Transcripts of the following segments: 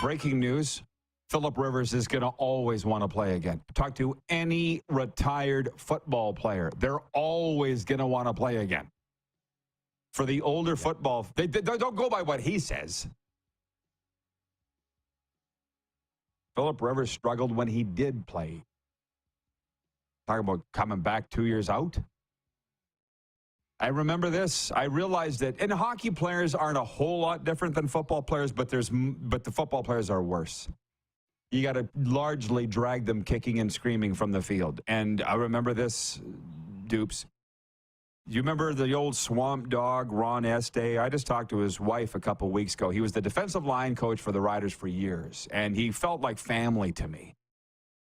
breaking news. Philip Rivers is going to always want to play again. Talk to any retired football player. They're always going to want to play again. For the older football, they don't go by what he says. Philip Rivers struggled when he did play. Talking about coming back 2 years out. I remember this. I realized that, and hockey players aren't a whole lot different than football players, but the football players are worse. You got to largely drag them kicking and screaming from the field. And I remember this, Dupes. Do you remember the old swamp dog, Ron Estee? I just talked to his wife a couple weeks ago. He was the defensive line coach for the Riders for years, and he felt like family to me.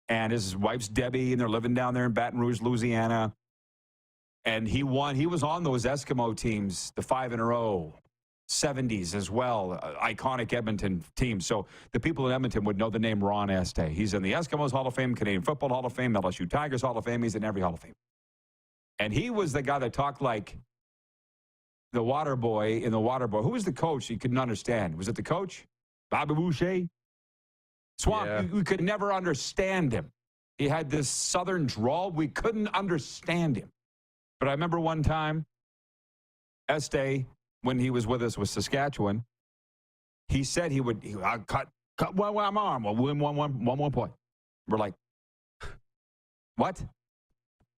And his wife's Debbie, and they're living down there in Baton Rouge, Louisiana. And he won. He was on those Eskimo teams, the 5 in a row, 70s as well, iconic Edmonton team. So the people in Edmonton would know the name Ron Estee. He's in the Eskimos Hall of Fame, Canadian Football Hall of Fame, LSU Tigers Hall of Fame. He's in every Hall of Fame. And he was the guy that talked like the water boy in the water boy. Who was the coach? You couldn't understand. Was it the coach? Bobby Boucher? Swamp, yeah. We could never understand him. He had this southern drawl. We couldn't understand him. But I remember one time, Estee, when he was with us with Saskatchewan, he said he would cut one arm, we'll win one point. We're like, what?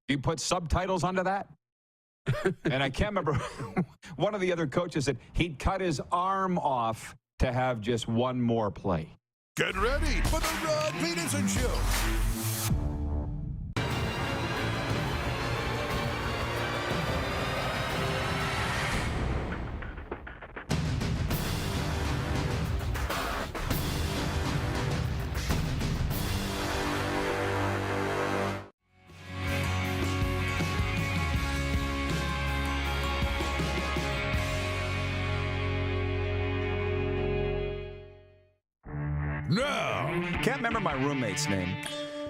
You put subtitles under that? And I can't remember. One of the other coaches said he'd cut his arm off to have just one more play. Get ready for the Rod Pedersen Show. Now, can't remember my roommate's name,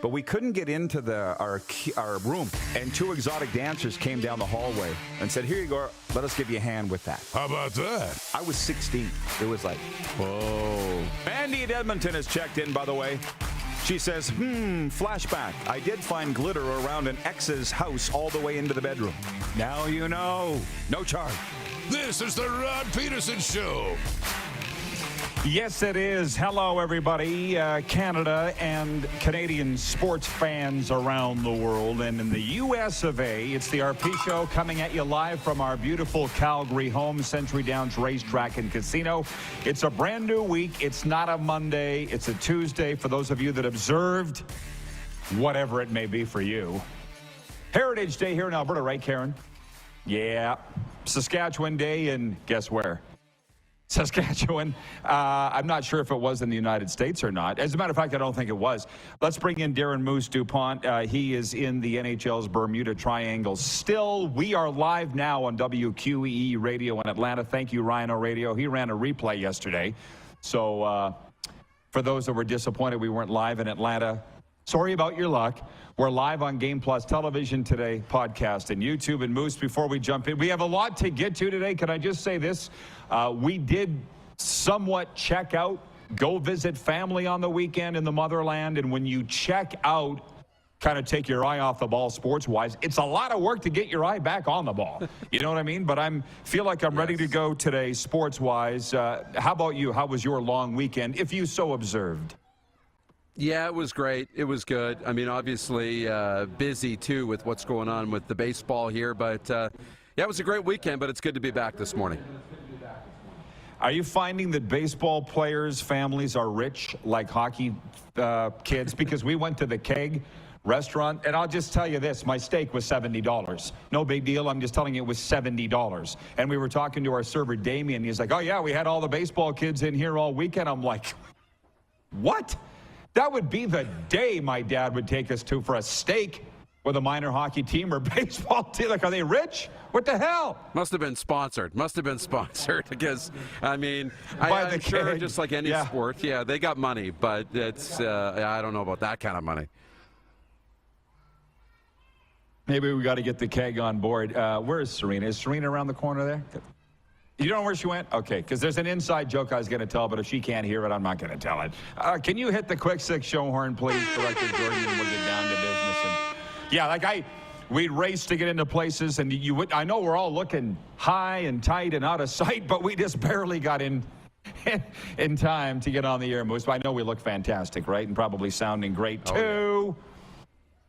but we couldn't get into our room, and 2 exotic dancers came down the hallway and said, "Here you go, let us give you a hand with that." How about that? I was 16. It was like, whoa. Mandy in Edmonton has checked in, by the way. She says, flashback. I did find glitter around an ex's house all the way into the bedroom. Now you know. No charge. This is the Rod Pedersen Show. Yes, it is. Hello, everybody. Canada and Canadian sports fans around the world. And in the U.S. of A., it's the RP Show coming at you live from our beautiful Calgary home, Century Downs Racetrack and Casino. It's a brand new week. It's not a Monday. It's a Tuesday for those of you that observed, whatever it may be for you. Heritage Day here in Alberta, right, Karen? Yeah. Saskatchewan Day, and guess where? Saskatchewan. I'm not sure if it was in the United States or not. As a matter of fact, I don't think it was. Let's bring in Darren Moose DuPont. He is in the NHL's Bermuda Triangle. Still, we are live now on WQEE Radio in Atlanta. Thank you, Rhino Radio. He ran a replay yesterday. So for those that were disappointed we weren't live in Atlanta, sorry about your luck. We're live on Game Plus Television today, podcast, and YouTube. And Moose, before we jump in, we have a lot to get to today. Can I just say this? We did somewhat check out, go visit family on the weekend in the motherland. And when you check out, kind of take your eye off the ball sports-wise, it's a lot of work to get your eye back on the ball. You know what I mean? But feel like I'm ready to go today sports-wise. How about you? How was your long weekend, if you so observed? Yeah, it was great. It was good. I mean, obviously busy, too, with what's going on with the baseball here. But, yeah, it was a great weekend, but it's good to be back this morning. Are you finding that baseball players' families are rich like hockey kids? Because we went to the Keg restaurant, and I'll just tell you this. My steak was $70. No big deal. I'm just telling you it was $70. And we were talking to our server, Damien. He's like, oh, yeah, we had all the baseball kids in here all weekend. I'm like, what? That would be the day my dad would take us to for a steak with a minor hockey team or baseball team. Like, are they rich? What the hell? Must have been sponsored. Because, I mean, I'm sure just like any sport, yeah, they got money, but it's, I don't know about that kind of money. Maybe we got to get the Keg on board. Where is Serena? Is Serena around the corner there? You don't know where she went? Okay, because there's an inside joke I was going to tell, but if she can't hear it, I'm not going to tell it. Can you hit the quick six show horn, please, Director Jordan, and we'll get down to business. And, yeah, we'd race to get into places, and I know we're all looking high and tight and out of sight, but we just barely got in time to get on the air, Moose. But I know we look fantastic, right? And probably sounding great, too. Oh, yeah.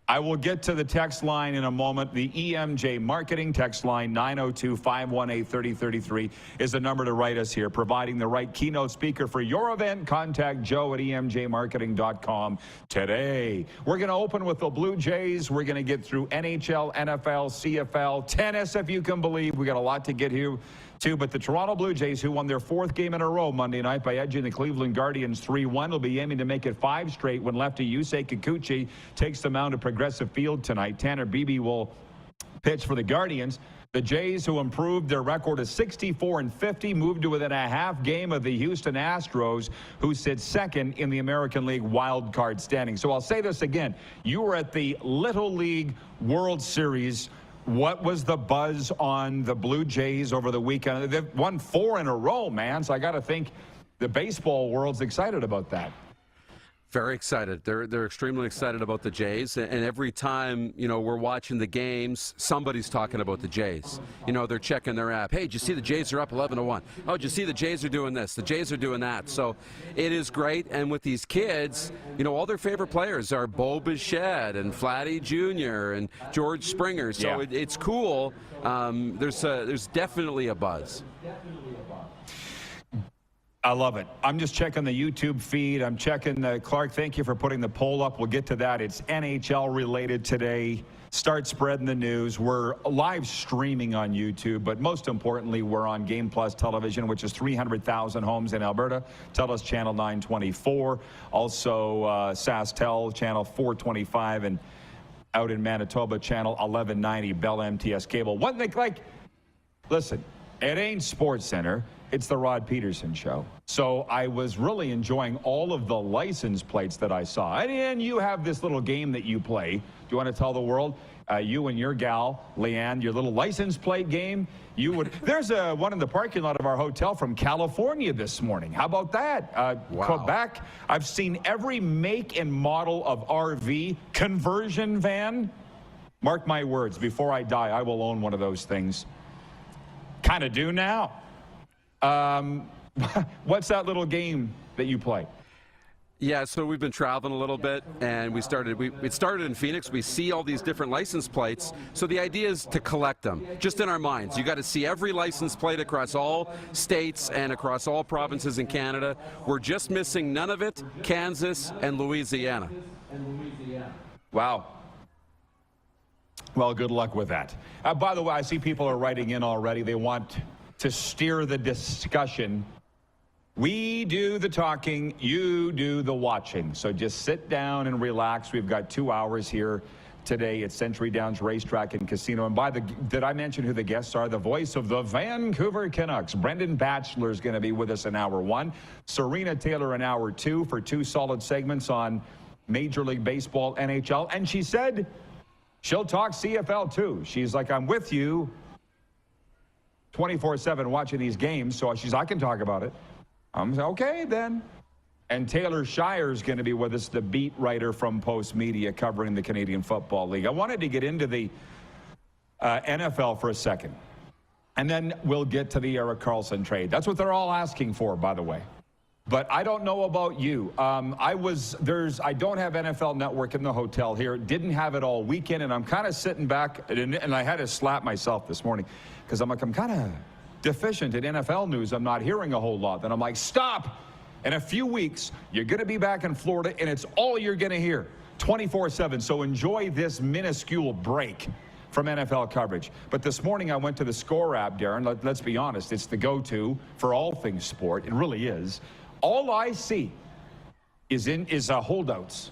I will get to the text line in a moment. The EMJ Marketing text line, 902-518-3033, is the number to write us here. Providing the right keynote speaker for your event, contact Joe at emjmarketing.com today. We're going to open with the Blue Jays. We're going to get through NHL, NFL, CFL, tennis, if you can believe. We got a lot to get here, too. But the Toronto Blue Jays, who won their fourth game in a row Monday night by edging the Cleveland Guardians 3-1, will be aiming to make it 5 straight when lefty Yusei Kikuchi takes the mound at Progressive Field tonight. Tanner Beebe will pitch for the Guardians. The Jays, who improved their record to 64-50, moved to within a half game of the Houston Astros, who sit second in the American League wild card standing. So I'll say this again. You were at the Little League World Series. What was the buzz on the Blue Jays over the weekend? They've won 4 in a row, man. So I got to think the baseball world's excited about that. Very excited. They're extremely excited about the Jays, and every time we're watching the games, somebody's talking about the Jays. They're checking their app. Hey, did you see the Jays are up 11-1? Oh, did you see the Jays are doing this? The Jays are doing that. So it is great. And with these kids, all their favorite players are Bo Bichette and Vladdy Jr. and George Springer. So yeah. it's cool. There's definitely a buzz. I love it. I'm just checking the YouTube feed. I'm checking Clark, thank you for putting the poll up. We'll get to that. It's NHL related today. Start spreading the news. We're live streaming on YouTube, but most importantly, we're on Game Plus Television, which is 300,000 homes in Alberta. TELUS Channel 924. Also, SaskTel Channel 425, and out in Manitoba, Channel 1190, Bell MTS Cable. One thing, listen, it ain't Sports Center. It's the Rod Pedersen Show. So I was really enjoying all of the license plates that I saw. And you have this little game that you play. Do you want to tell the world? You and your gal, Leanne, your little license plate game. There's one in the parking lot of our hotel from California this morning. How about that? Wow. Quebec. I've seen every make and model of RV conversion van. Mark my words, before I die, I will own one of those things. Kind of do now. What's that little game that you play? Yeah, so we've been traveling a little bit, and it started in Phoenix. We see all these different license plates, so the idea is to collect them, just in our minds. You got to see every license plate across all states and across all provinces in Canada. We're just missing none of it, Kansas and Louisiana. Wow. Well, good luck with that. By the way, I see people are writing in already. They want to steer the discussion. We do the talking, you do the watching. So just sit down and relax. We've got 2 hours here today at Century Downs Racetrack and Casino. And did I mention who the guests are? The voice of the Vancouver Canucks, Brendan Batchelor, is going to be with us in hour 1. Serena Taylor in hour 2 for 2 solid segments on Major League Baseball, NHL. And she said she'll talk CFL too. She's like, I'm with you 24/7 watching these games, so I can talk about it. I'm okay then. And Taylor Shire's going to be with us, the beat writer from Post Media covering the Canadian Football League. I wanted to get into the NFL for a second, and then we'll get to the Erik Karlsson trade. That's what they're all asking for, by the way. But I don't know about you. I don't have NFL Network in the hotel here. Didn't have it all weekend, and I'm kind of sitting back, and I had to slap myself this morning because I'm kind of deficient in NFL news. I'm not hearing a whole lot. Then I'm like, stop. In a few weeks, you're going to be back in Florida, and it's all you're going to hear 24/7. So enjoy this minuscule break from NFL coverage. But this morning I went to the Score app, Darren. Let's be honest. It's the go-to for all things sport. It really is. All I see is holdouts.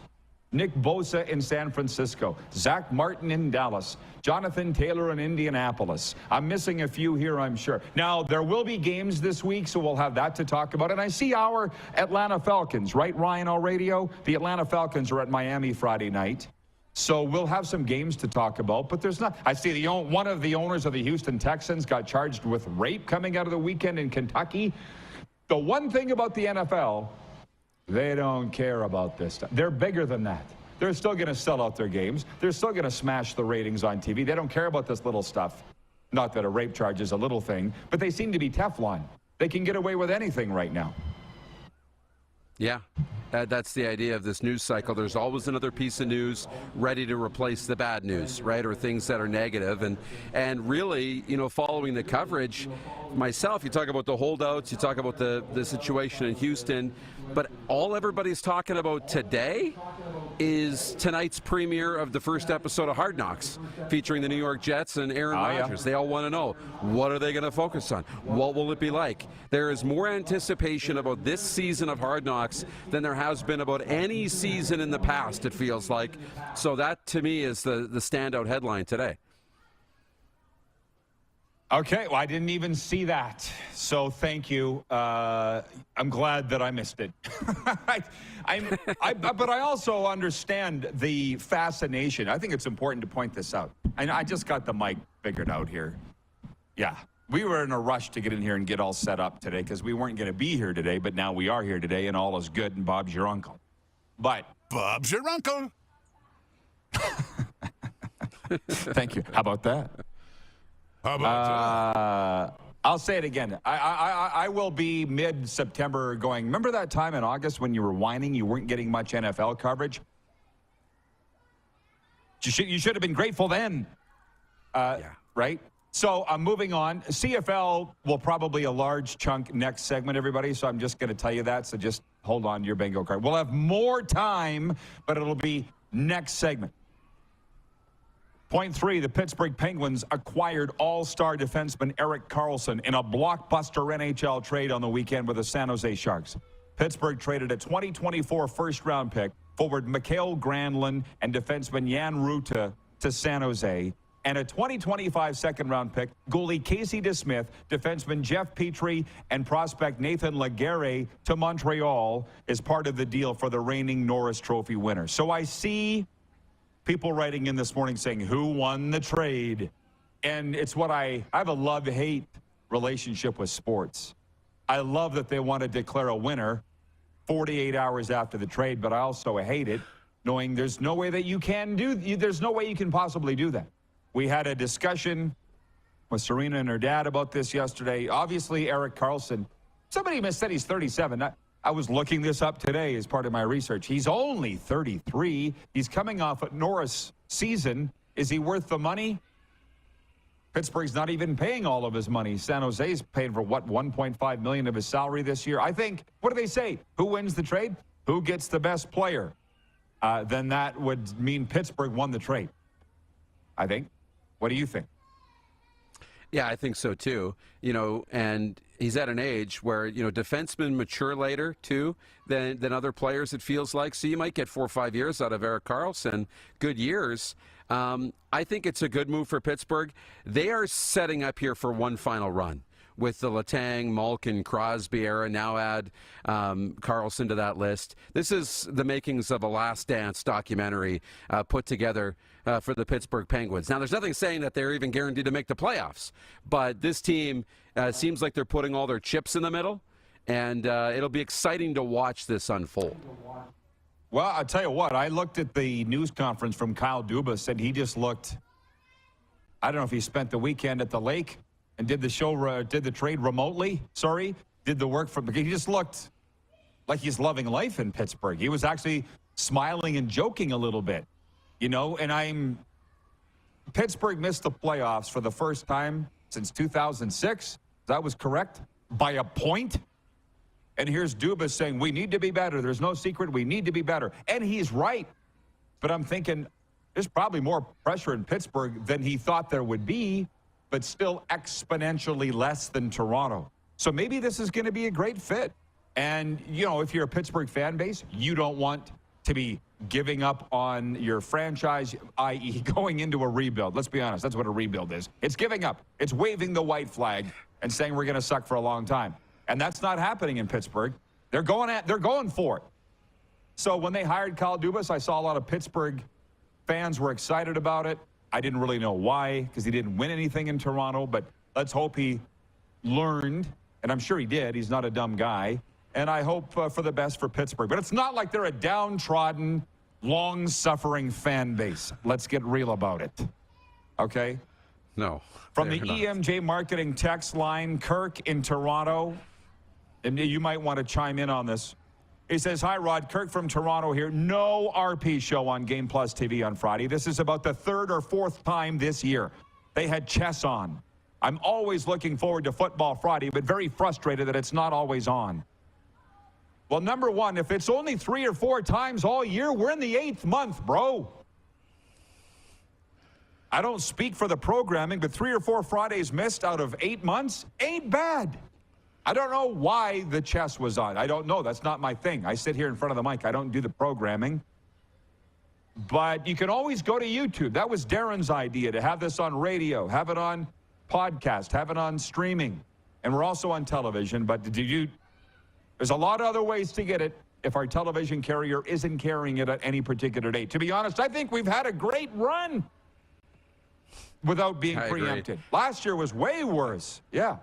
Nick Bosa in San Francisco, Zach Martin in Dallas, Jonathan Taylor in Indianapolis. I'm missing a few here, I'm sure. Now, there will be games this week, so we'll have that to talk about. And I see our Atlanta Falcons, right, Ryan, on radio? The Atlanta Falcons are at Miami Friday night. So we'll have some games to talk about, but there's not. I see one of the owners of the Houston Texans got charged with rape coming out of the weekend in Kentucky. The one thing about the NFL, they don't care about this stuff. They're bigger than that. They're still going to sell out their games. They're still going to smash the ratings on TV. They don't care about this little stuff. Not that a rape charge is a little thing, but they seem to be Teflon. They can get away with anything right now. Yeah, that's the idea of this news cycle. There's always another piece of news ready to replace the bad news, right, or things that are negative. And really, following the coverage, myself, you talk about the holdouts, you talk about the situation in Houston, but all everybody's talking about today is tonight's premiere of the first episode of Hard Knocks, featuring the New York Jets and Aaron Rodgers. They all want to know, what are they going to focus on? What will it be like? There is more anticipation about this season of Hard Knocks than there has been about any season in the past, it feels like. So that, to me, is the standout headline today. Okay, well, I didn't even see that, so thank you. I'm glad that I missed it. But I also understand the fascination. I think it's important to point this out. And I just got the mic figured out here. Yeah, we were in a rush to get in here and get all set up today because we weren't going to be here today, but now we are here today, and all is good, and Bob's your uncle. But Bob's your uncle. Thank you. How about that? How about that? I'll say it again. I will be mid-September going, remember that time in August when you were whining you weren't getting much NFL coverage? You should have been grateful then. Yeah. Right? So I'm moving on. CFL will probably a large chunk next segment, everybody, so I'm just going to tell you that. So just hold on to your bingo card. We'll have more time, but it'll be next segment. Point 3, the Pittsburgh Penguins acquired all-star defenseman Erik Karlsson in a blockbuster NHL trade on the weekend with the San Jose Sharks. Pittsburgh traded a 2024 first-round pick, forward Mikael Granlund and defenseman Jan Rutta to San Jose, and a 2025 second-round pick, goalie Casey DeSmith, defenseman Jeff Petrie, and prospect Nathan Laguerre to Montreal as part of the deal for the reigning Norris Trophy winner. So I see people writing in this morning saying, who won the trade? And it's what I have a love-hate relationship with sports. I love that they want to declare a winner 48 hours after the trade, but I also hate it knowing there's no way that you can there's no way you can possibly do that. We had a discussion with Serena and her dad about this yesterday. Obviously, Erik Karlsson, somebody said he's 37. I was looking this up today as part of my research. He's only 33. He's coming off a Norris season. Is he worth the money? Pittsburgh's not even paying all of his money. San Jose's paid for, what, $1.5 million of his salary this year? I think, what do they say? Who wins the trade? Who gets the best player? Then that would mean Pittsburgh won the trade, I think. What do you think? Yeah, I think so too. And he's at an age where, defensemen mature later too than other players, it feels like. So you might get 4 or 5 years out of Erik Karlsson, good years. I think it's a good move for Pittsburgh. They are setting up here for one final run with the Letang, Malkin, Crosby era. Now add Karlsson to that list. This is the makings of a Last Dance documentary put together for the Pittsburgh Penguins. Now, there's nothing saying that they're even guaranteed to make the playoffs, but this team seems like they're putting all their chips in the middle, and it'll be exciting to watch this unfold. Well, I'll tell you what, I looked at the news conference from Kyle Dubas, and he just looked, I don't know if he spent the weekend at the lake and did the trade remotely, did the work from, he just looked like he's loving life in Pittsburgh. He was actually smiling and joking a little bit, and Pittsburgh missed the playoffs for the first time since 2006. That was correct, by a point. And here's Dubas saying, we need to be better. There's no secret. We need to be better. And he's right. But I'm thinking there's probably more pressure in Pittsburgh than he thought there would be, but still exponentially less than Toronto. So maybe this is going to be a great fit. And, if you're a Pittsburgh fan base, you don't want to be giving up on your franchise, i.e. going into a rebuild. Let's be honest. That's what a rebuild is. It's giving up. It's waving the white flag and saying we're going to suck for a long time. And that's not happening in Pittsburgh. They're going for it. So when they hired Kyle Dubas, I saw a lot of Pittsburgh Fans were excited about it. I didn't really know why, because he didn't win anything in Toronto, but let's hope he learned, and I'm sure he did. He's not a dumb guy. And I hope for the best for Pittsburgh. But it's not like they're a downtrodden, long-suffering fan base. Let's get real about it. Okay? No. From the they're not. EMJ Marketing text line, Kirk in Toronto, and you might want to chime in on this. He says, hi, Rod. Kirk from Toronto here. No RP show on Game Plus TV on Friday. This is about the third or fourth time this year. They had chess on. I'm always looking forward to Football Friday, but very frustrated that it's not always on. Well, number one, if it's only 3 or 4 times all year, we're in the 8th month, bro. I don't speak for the programming, but 3 or 4 Fridays missed out of 8 months ain't bad. I don't know why the chess was on. I don't know. That's not my thing. I sit here in front of the mic. I don't do the programming. But you can always go to YouTube. That was Darren's idea, to have this on radio, have it on podcast, have it on streaming. And we're also on television. But there's a lot of other ways to get it if our television carrier isn't carrying it at any particular date. To be honest, I think we've had a great run without being preempted. Last year was way worse. Yeah.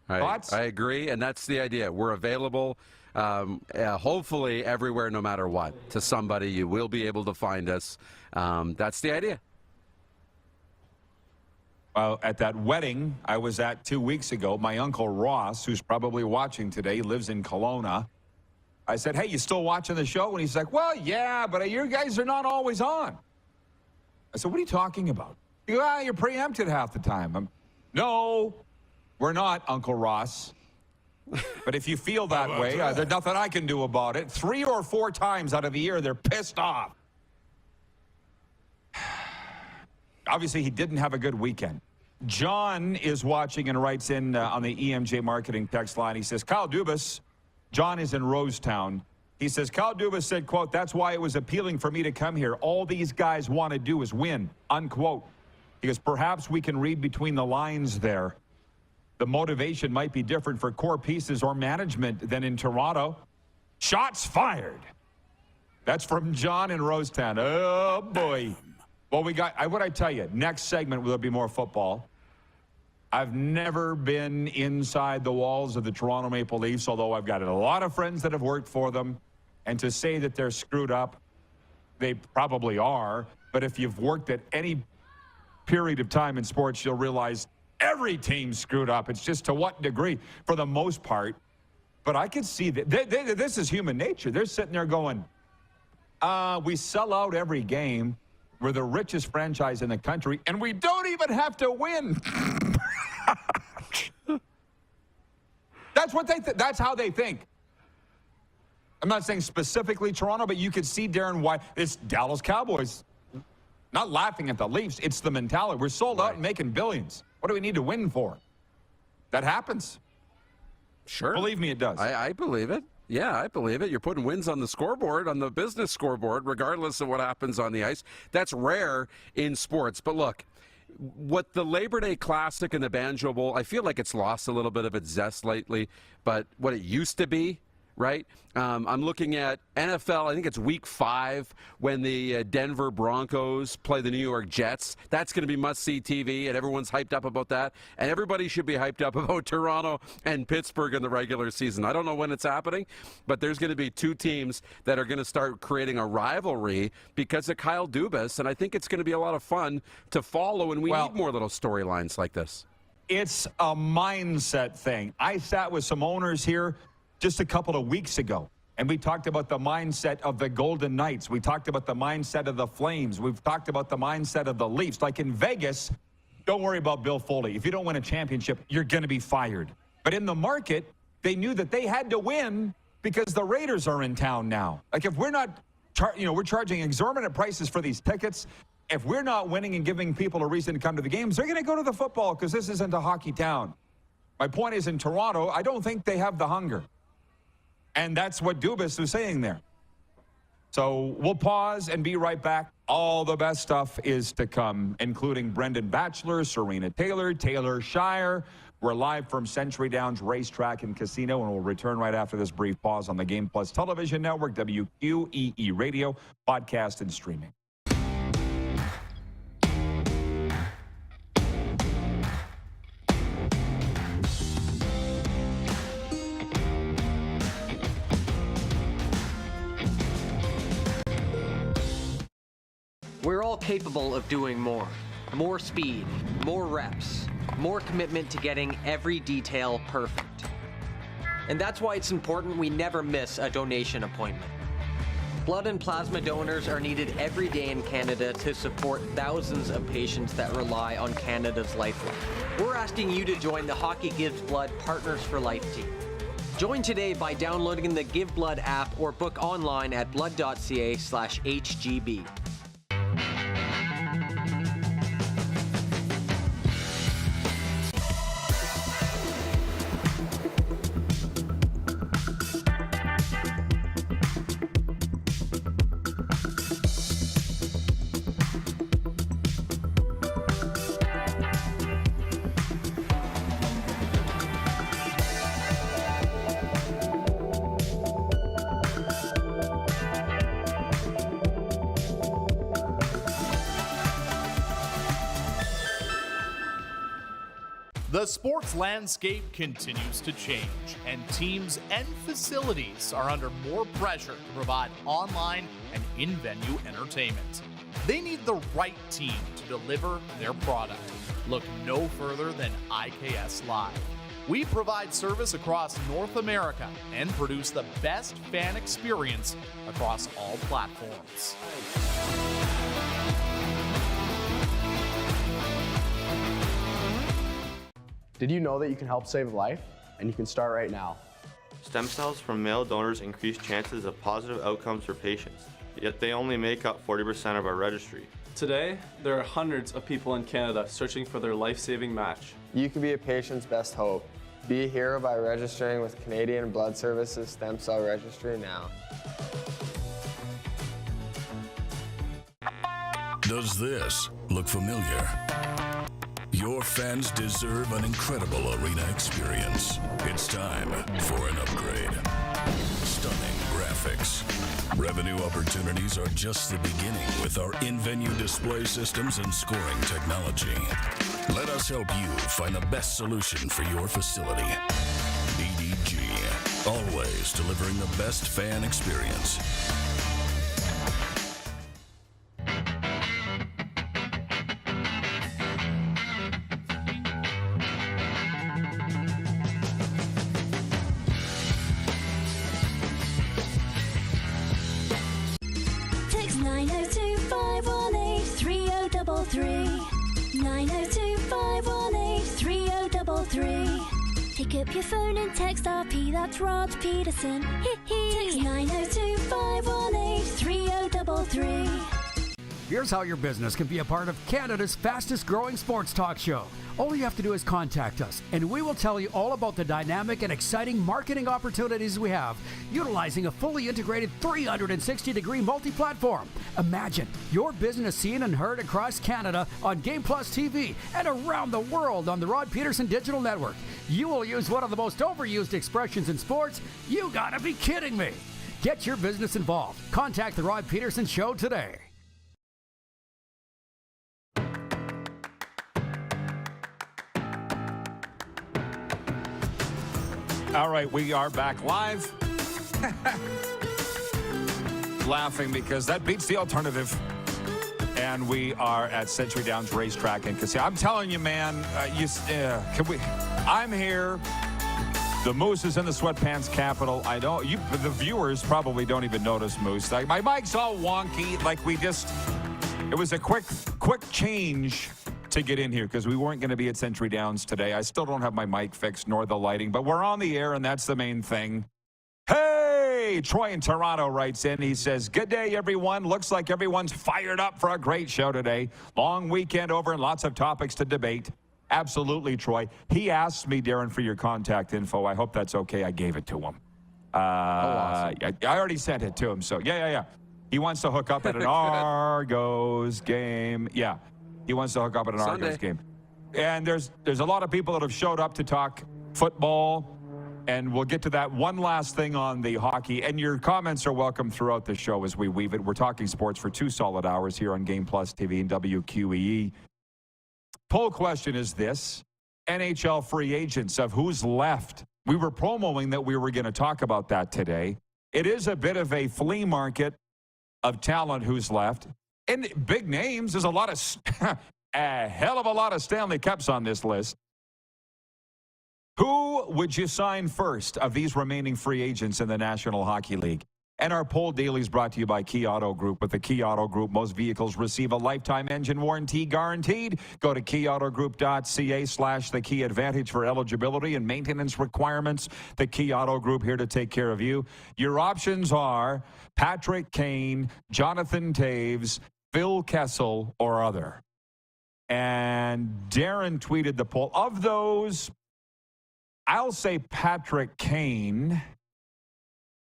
Thoughts? I agree, and that's the idea. We're available, hopefully everywhere, no matter what. To somebody, you will be able to find us. That's the idea. Well, at that wedding I was at 2 weeks ago, my Uncle Ross, who's probably watching today, lives in Kelowna. I said, hey, you still watching the show? And he's like, well, yeah, but you guys are not always on. I said, what are you talking about? He goes, well, you're preempted half the time. No, we're not, Uncle Ross. But if you feel that way, there's nothing I can do about it. 3 or 4 times out of the year, they're pissed off. Obviously, he didn't have a good weekend. John is watching and writes in on the EMJ Marketing text line. He says, Kyle Dubas, John is in Rosetown. He says, Kyle Dubas said, quote, that's why it was appealing for me to come here. All these guys want to do is win, unquote. He goes, perhaps we can read between the lines there. The motivation might be different for core pieces or management than in Toronto. Shots fired. That's from John in Rosetown. Oh, boy. Well, we got, what I tell you, next segment will be more football. I've never been inside the walls of the Toronto Maple Leafs, although I've got a lot of friends that have worked for them. And to say that they're screwed up, they probably are. But if you've worked at any period of time in sports, you'll realize every team's screwed up. It's just to what degree, for the most part. But I could see that this is human nature. They're sitting there going, we sell out every game. We're the richest franchise in the country, and we don't even have to win. That's what that's how they think. I'm not saying specifically Toronto, but you could see, Darren, why it's Dallas Cowboys. Not laughing at the Leafs. It's the mentality. We're sold out and making billions. What do we need to win for? That happens. Sure. Believe me, it does. I believe it. Yeah, I believe it. You're putting wins on the scoreboard, on the business scoreboard, regardless of what happens on the ice. That's rare in sports. But look, what the Labor Day Classic and the Banjo Bowl, I feel like it's lost a little bit of its zest lately. But what it used to be, right? I'm looking at NFL, I think it's week 5 when the Denver Broncos play the New York Jets. That's going to be must-see TV, and everyone's hyped up about that. And everybody should be hyped up about Toronto and Pittsburgh in the regular season. I don't know when it's happening, but there's going to be 2 teams that are going to start creating a rivalry because of Kyle Dubas, and I think it's going to be a lot of fun to follow, and we need more little storylines like this. It's a mindset thing. I sat with some owners here just a couple of weeks ago, and we talked about the mindset of the Golden Knights. We talked about the mindset of the Flames. We've talked about the mindset of the Leafs. Like in Vegas, don't worry about Bill Foley. If you don't win a championship, you're going to be fired. But in the market, they knew that they had to win because the Raiders are in town now. Like if we're not, we're charging exorbitant prices for these tickets. If we're not winning and giving people a reason to come to the games, they're going to go to the football because this isn't a hockey town. My point is, in Toronto, I don't think they have the hunger. And that's what Dubas was saying there. So we'll pause and be right back. All the best stuff is to come, including Brendan Batchelor, Serena Taylor, Taylor Shire. We're live from Century Downs Racetrack and Casino, and we'll return right after this brief pause on the Game Plus Television Network, WQEE Radio, podcast, and streaming. We're all capable of doing more. More speed, more reps, more commitment to getting every detail perfect. And that's why it's important we never miss a donation appointment. Blood and plasma donors are needed every day in Canada to support thousands of patients that rely on Canada's lifeline. We're asking you to join the Hockey Gives Blood Partners for Life team. Join today by downloading the Give Blood app or book online at blood.ca/HGB. The sports landscape continues to change, and teams and facilities are under more pressure to provide online and in-venue entertainment. They need the right team to deliver their product. Look no further than IKS Live. We provide service across North America and produce the best fan experience across all platforms. Did you know that you can help save a life? And you can start right now. Stem cells from male donors increase chances of positive outcomes for patients, yet they only make up 40% of our registry. Today, there are hundreds of people in Canada searching for their life-saving match. You can be a patient's best hope. Be a hero by registering with Canadian Blood Services Stem Cell Registry now. Does this look familiar? Your fans deserve an incredible arena experience. It's time for an upgrade. Stunning graphics. Revenue opportunities are just the beginning with our in-venue display systems and scoring technology. Let us help you find the best solution for your facility. EDG, always delivering the best fan experience. Text 902-518-3033. 902-518-3033. Pick up your phone and text RP, that's Rod Pedersen. Text 902-518-3033. Here's how your business can be a part of Canada's fastest growing sports talk show. All you have to do is contact us, and we will tell you all about the dynamic and exciting marketing opportunities we have, utilizing a fully integrated 360-degree multi-platform. Imagine your business seen and heard across Canada on Game Plus TV and around the world on the Rod Pedersen Digital Network. You will use one of the most overused expressions in sports. You gotta be kidding me. Get your business involved. Contact the Rod Pedersen Show today. All right, we are back live. Laughing because that beats the alternative. And we are at Century Downs Racetrack and Casino. I'm telling you, man, I'm here. The Moose is in the sweatpants capital. I know the viewers probably don't even notice Moose. Like, my mic's all wonky. Like, it was a quick change to get in here because we weren't going to be at Century Downs today. I still don't have my mic fixed nor the lighting, but we're on the air, and that's the main thing. Hey, Troy in Toronto writes in. He says, good day, everyone. Looks like everyone's fired up for a great show today. Long weekend over and lots of topics to debate. Absolutely, Troy. He asked me, Darren, for your contact info. I hope that's okay. I gave it to him. Awesome. I already sent it to him, so yeah. He wants to hook up at an Argos game. Yeah. He wants to hook up at an Argos game. And there's a lot of people that have showed up to talk football, and we'll get to that. One last thing on the hockey, and your comments are welcome throughout the show as we weave it. We're talking sports for 2 solid hours here on Game Plus TV and WQEE. Poll question is this: NHL free agents, of who's left. We were promoting that we were going to talk about that today. It is a bit of a flea market of talent who's left. And big names. There's a lot of, a hell of a lot of Stanley Cups on this list. Who would you sign first of these remaining free agents in the National Hockey League? And our poll daily is brought to you by Key Auto Group. With the Key Auto Group, most vehicles receive a lifetime engine warranty guaranteed. Go to keyautogroup.ca/the Key Advantage for eligibility and maintenance requirements. The Key Auto Group, here to take care of you. Your options are Patrick Kane, Jonathan Toews, Phil Kessel, or other. And Darren tweeted the poll. Of those, I'll say Patrick Kane.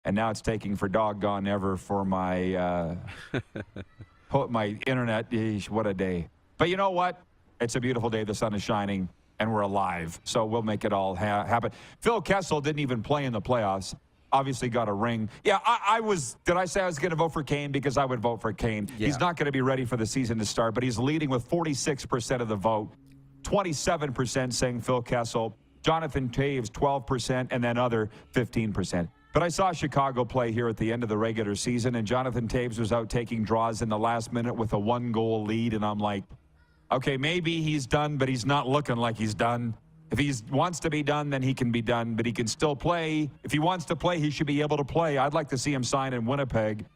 And now it's taking for doggone ever for my my internet. Eesh, what a day. But you know what? It's a beautiful day. The sun is shining, and we're alive. So we'll make it all happen. Phil Kessel didn't even play in the playoffs. Obviously got a ring. Yeah, I was. Did I say I was going to vote for Kane? Because I would vote for Kane. Yeah. He's not going to be ready for the season to start, but he's leading with 46% of the vote. 27% saying Phil Kessel. Jonathan Toews, 12%, and then other 15%. But I saw Chicago play here at the end of the regular season, and Jonathan Toews was out taking draws in the last minute with a 1-goal lead, and I'm like, okay, maybe he's done, but he's not looking like he's done. If he wants to be done, then he can be done, but he can still play. If he wants to play, he should be able to play. I'd like to see him sign in Winnipeg.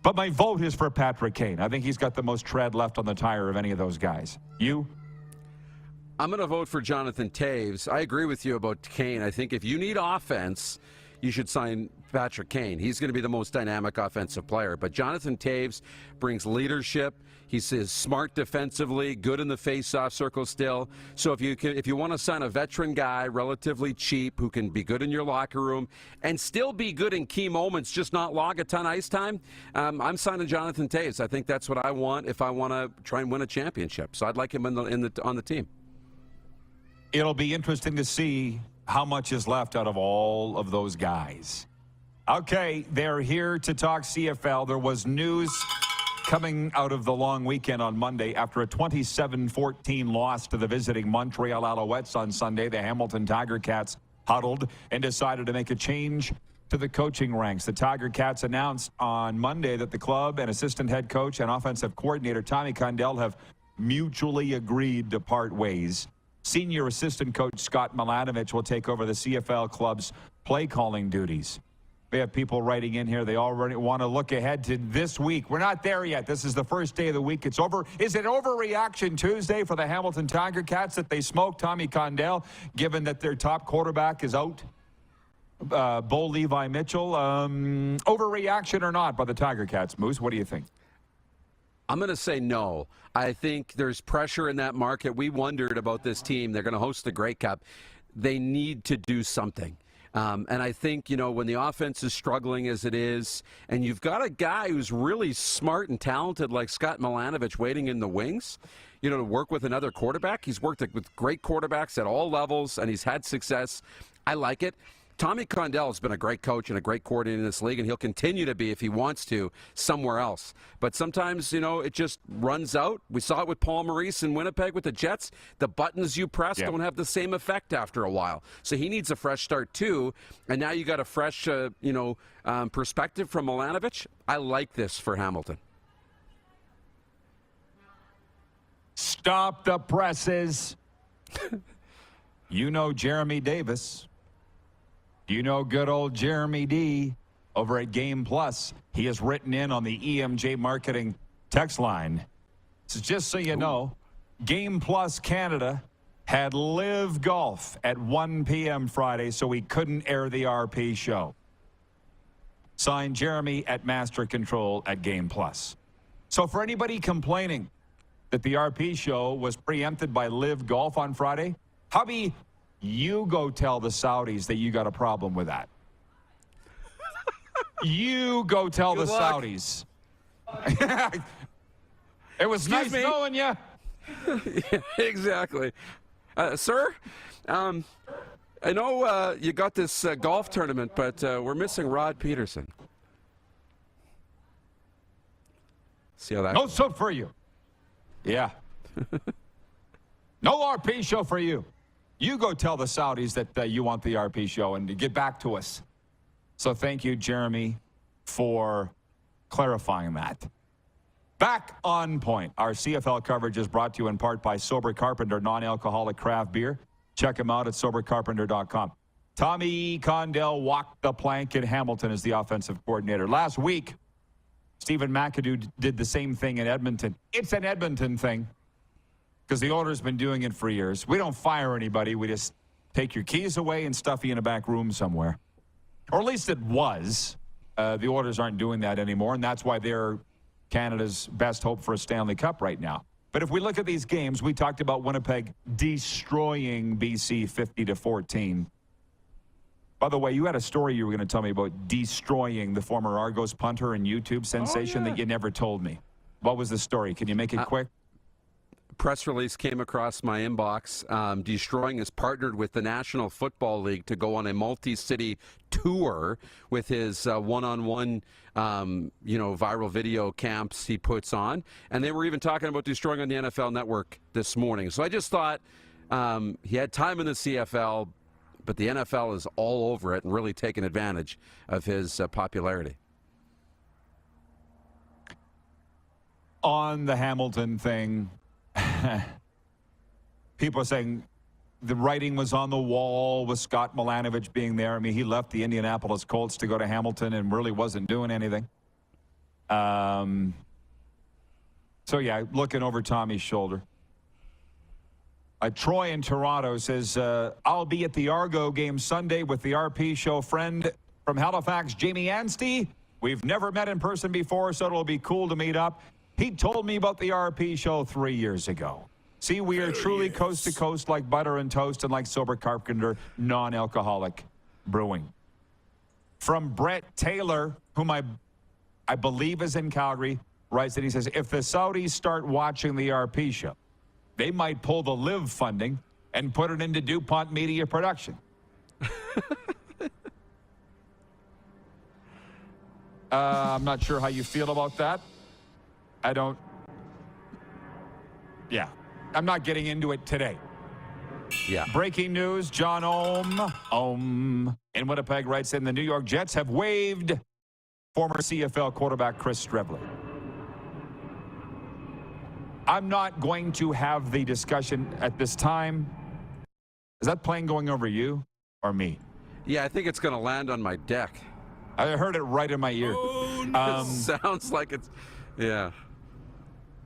But my vote is for Patrick Kane. I think he's got the most tread left on the tire of any of those guys. You? I'm going to vote for Jonathan Toews. I agree with you about Kane. I think if you need offense, you should sign Patrick Kane. He's going to be the most dynamic offensive player. But Jonathan Toews brings leadership. He's smart defensively, good in the face-off circle still. So if you want to sign a veteran guy, relatively cheap, who can be good in your locker room and still be good in key moments, just not log a ton of ice time, I'm signing Jonathan Toews. I think that's what I want if I want to try and win a championship. So I'd like him on the team. It'll be interesting to see how much is left out of all of those guys. Okay, they're here to talk CFL. There was news coming out of the long weekend on Monday after a 27-14 loss to the visiting Montreal Alouettes on Sunday. The Hamilton Tiger Cats huddled and decided to make a change to the coaching ranks. The Tiger Cats announced on Monday that the club and assistant head coach and offensive coordinator Tommy Condell have mutually agreed to part ways. Senior assistant coach Scott Milanovich will take over the CFL club's play calling duties. We have people writing in here. They already want to look ahead to this week. We're not there yet. This is the first day of the week. It's over. Is it overreaction Tuesday for the Hamilton Tiger Cats that they smoked Tommy Condell, given that their top quarterback is out? Bo Levi Mitchell. Overreaction or not by the Tiger Cats, Moose? What do you think? I'm going to say no. I think there's pressure in that market. We wondered about this team. They're going to host the Grey Cup. They need to do something. And I think, when the offense is struggling as it is, and you've got a guy who's really smart and talented like Scott Milanovich waiting in the wings, to work with another quarterback. He's worked with great quarterbacks at all levels, and he's had success. I like it. Tommy Condell has been a great coach and a great coordinator in this league, and he'll continue to be if he wants to somewhere else. But sometimes, it just runs out. We saw it with Paul Maurice in Winnipeg with the Jets. The buttons you press don't have the same effect after a while. So he needs a fresh start, too. And now you got a fresh, perspective from Milanovich. I like this for Hamilton. Stop the presses. Jeremy Davis. You know good old Jeremy D over at Game Plus. He has written in on the EMJ Marketing text line. So just so you know, Game Plus Canada had Live Golf at 1 p.m. Friday, so we couldn't air the RP show. Signed, Jeremy at Master Control at Game Plus. So for anybody complaining that the RP show was preempted by Live Golf on Friday, hubby, you go tell the Saudis that you got a problem with that. You go tell the Saudis. It was nice knowing you. Yeah, exactly. Sir, I know you got this golf tournament, but we're missing Rod Pedersen. See how that goes? No suit for you. Yeah. No RP show for you. You go tell the Saudis that you want the RP show and get back to us. So thank you, Jeremy, for clarifying that. Back on point. Our CFL coverage is brought to you in part by Sober Carpenter non-alcoholic craft beer. Check him out at sobercarpenter.com. Tommy Condell walked the plank in Hamilton as the offensive coordinator. Last week, Stephen McAdoo did the same thing in Edmonton. It's an Edmonton thing because the owner's been doing it for years. We don't fire anybody. We just take your keys away and stuff you in a back room somewhere. Or at least it was. The Oilers aren't doing that anymore, and that's why they're Canada's best hope for a Stanley Cup right now. But if we look at these games, we talked about Winnipeg destroying BC 50-14. By the way, you had a story you were going to tell me about destroying the former Argos punter and YouTube sensation that you never told me. What was the story? Can you make it quick? Press release came across my inbox. Destroying is partnered with the National Football League to go on a multi-city tour with his one-on-one, viral video camps he puts on. And they were even talking about destroying on the NFL Network this morning. So I just thought he had time in the CFL, but the NFL is all over it and really taking advantage of his popularity. On the Hamilton thing, people are saying the writing was on the wall with Scott Milanovich being there. I mean, he left the Indianapolis Colts to go to Hamilton and really wasn't doing anything. So, yeah, looking over Tommy's shoulder. Troy in Toronto says, I'll be at the Argo game Sunday with the RP show friend from Halifax, Jamie Anstey. We've never met in person before, so it'll be cool to meet up. He told me about the RP show 3 years ago. See, we are truly coast to coast like butter and toast and like Sober Carpenter, non-alcoholic brewing. From Brett Taylor, whom I believe is in Calgary, writes that he says, if the Saudis start watching the RP show, they might pull the LIV funding and put it into DuPont Media Production. I'm not sure how you feel about that. I'm not getting into it today. Yeah. Breaking news, John Ohm in Winnipeg writes in, the New York Jets have waived former CFL quarterback Chris Streveler. I'm not going to have the discussion at this time. Is that plane going over you or me? Yeah, I think it's going to land on my deck. I heard it right in my ear. Oh, no. Sounds like it's, yeah.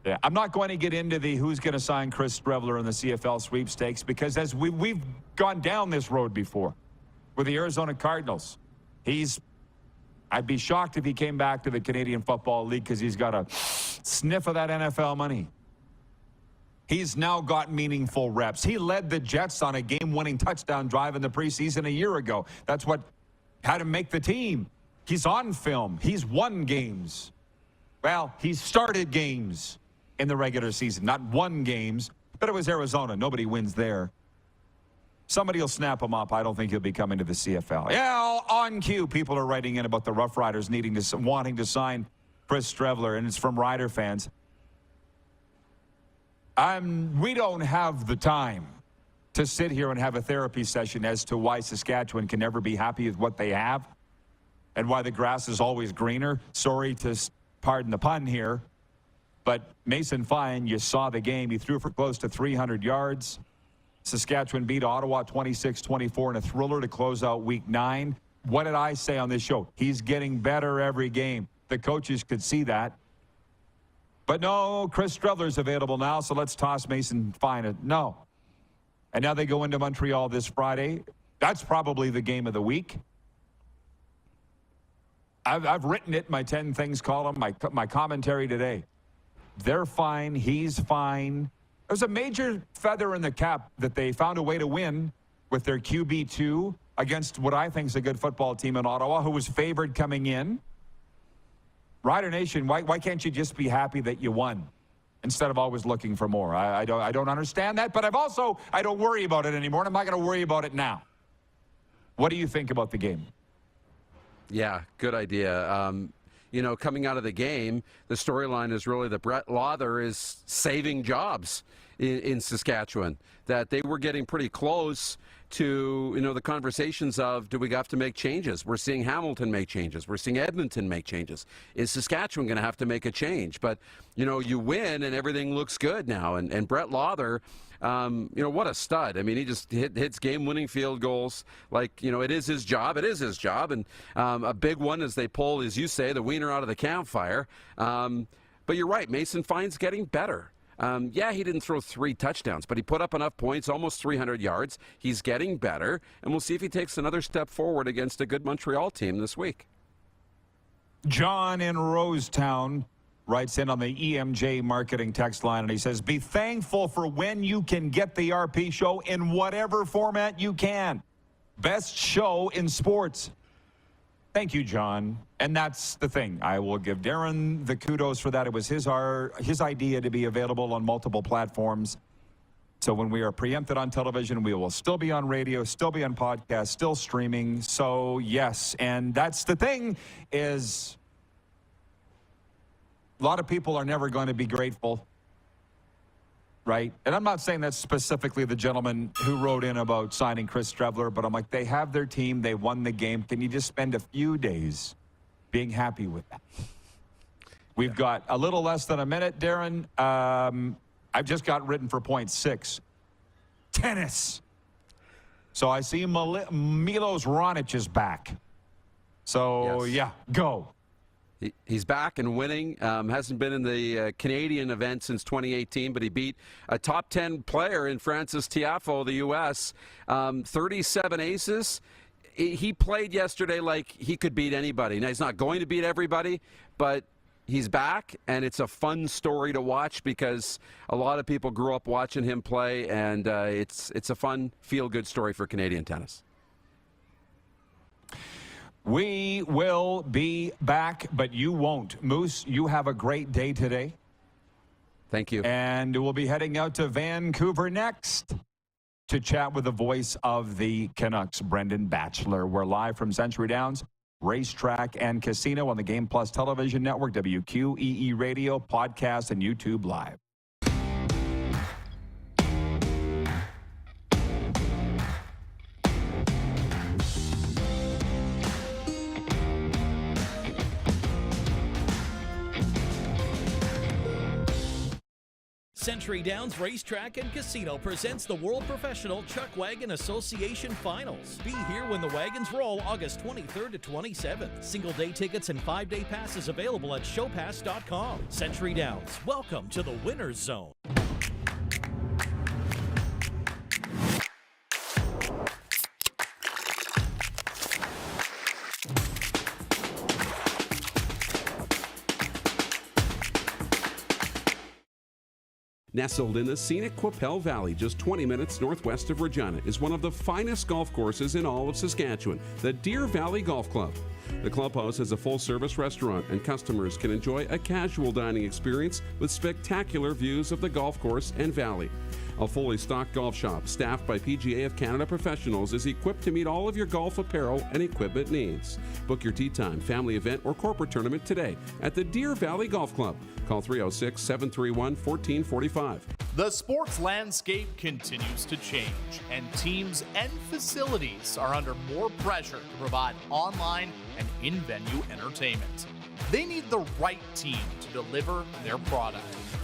Yeah, I'm not going to get into the who's going to sign Chris Streveler in the CFL sweepstakes because as we've gone down this road before with the Arizona Cardinals. I'd be shocked if he came back to the Canadian Football League because he's got a sniff of that NFL money. He's now got meaningful reps. He led the Jets on a game-winning touchdown drive in the preseason a year ago. That's what had him make the team. He's on film. He's won games. Well, he's started games in the regular season. Not won games, but it was Arizona. Nobody wins there. Somebody will snap him up. I don't think he'll be coming to the CFL. Yeah, on cue, people are writing in about the Rough Riders wanting to sign Chris Streveler, and it's from Rider fans. We don't have the time to sit here and have a therapy session as to why Saskatchewan can never be happy with what they have and why the grass is always greener. Sorry to pardon the pun here, but Mason Fine, you saw the game. He threw for close to 300 yards. Saskatchewan beat Ottawa 26-24 in a thriller to close out Week 9. What did I say on this show? He's getting better every game. The coaches could see that. But no, Chris Streveler's available now, so let's toss Mason Fine. No. And now they go into Montreal this Friday. That's probably the game of the week. I've written it in my 10 Things column, my commentary today. They're fine. He's fine. There's a major feather in the cap that they found a way to win with their QB2 against what I think is a good football team in Ottawa, who was favored coming in. Rider Nation, why can't you just be happy that you won instead of always looking for more? I don't understand that, but I don't worry about it anymore, and I'm not going to worry about it now. What do you think about the game? Yeah, good idea. Coming out of the game, the storyline is really that Brett Lawther is saving jobs in Saskatchewan, that they were getting pretty close to, the conversations of, do we have to make changes? We're seeing Hamilton make changes. We're seeing Edmonton make changes. Is Saskatchewan going to have to make a change? But, you win and everything looks good now. And Brett Lawther, what a stud. I mean, he just hits game-winning field goals. Like, it is his job. It is his job. And a big one as they pull, as you say, the wiener out of the campfire. But you're right. Mason Fine's getting better. He didn't throw 3 touchdowns, but he put up enough points, almost 300 yards. He's getting better, and we'll see if he takes another step forward against a good Montreal team this week. John in Rosetown writes in on the EMJ marketing text line, and he says, be thankful for when you can get the RP show in whatever format you can. Best show in sports. Thank you, John. And that's the thing. I will give Darren the kudos for that. It was his idea to be available on multiple platforms. So when we are preempted on television, we will still be on radio, still be on podcast, still streaming. So, yes. And that's the thing is a lot of people are never going to be grateful. Right? And I'm not saying that's specifically the gentleman who wrote in about signing Chris Streveler, but I'm like, they have their team. They won the game. Can you just spend a few days being happy with that? We've got a little less than a minute, Darren. I've just got written for point 6. Tennis. So I see Milos Raonic is back. So, Yes. Go. He's back and winning. Hasn't been in the Canadian event since 2018, but he beat a top 10 player in Francis Tiafoe, the U.S. 37 aces. He played yesterday like he could beat anybody. Now, he's not going to beat everybody, but he's back, and it's a fun story to watch because a lot of people grew up watching him play, and it's a fun, feel-good story for Canadian tennis. We will be back, but you won't. Moose, you have a great day today. Thank you. And we'll be heading out to Vancouver next to chat with the voice of the Canucks, Brendan Batchelor. We're live from Century Downs Racetrack and Casino on the Game Plus Television Network, WQEE Radio, podcast, and YouTube Live. Century Downs Racetrack and Casino presents the World Professional Chuck Wagon Association Finals. Be here when the wagons roll August 23rd to 27th. Single-day tickets and 5-day passes available at showpass.com. Century Downs, welcome to the winner's zone. Nestled in the scenic Qu'Appelle Valley, just 20 minutes northwest of Regina, is one of the finest golf courses in all of Saskatchewan, the Deer Valley Golf Club. The clubhouse has a full-service restaurant, and customers can enjoy a casual dining experience with spectacular views of the golf course and valley. A fully stocked golf shop, staffed by PGA of Canada professionals, is equipped to meet all of your golf apparel and equipment needs. Book your tee time, family event, or corporate tournament today at the Deer Valley Golf Club. Call 306-731-1445. The sports landscape continues to change, and teams and facilities are under more pressure to provide online and in-venue entertainment. They need the right team to deliver their product.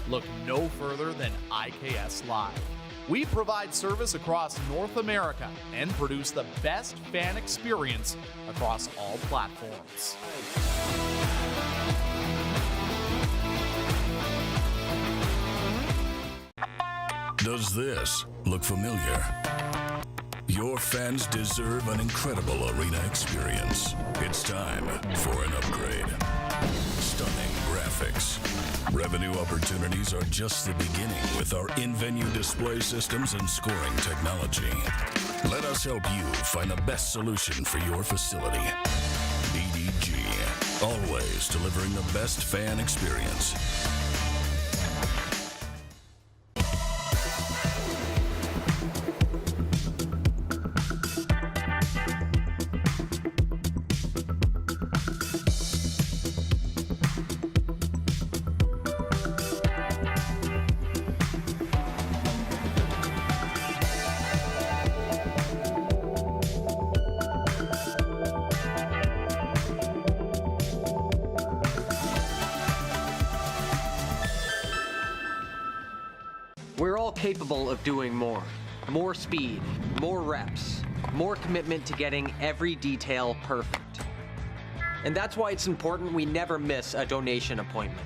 Look no further than IKS Live. We provide service across North America and produce the best fan experience across all platforms. Does this look familiar? Your fans deserve an incredible arena experience. It's time for an upgrade. Stunning graphics. Revenue opportunities are just the beginning with our in-venue display systems and scoring technology. Let us help you find the best solution for your facility. EDG, always delivering the best fan experience. capable of doing more. More speed, more reps, more commitment to getting every detail perfect. And that's why it's important we never miss a donation appointment.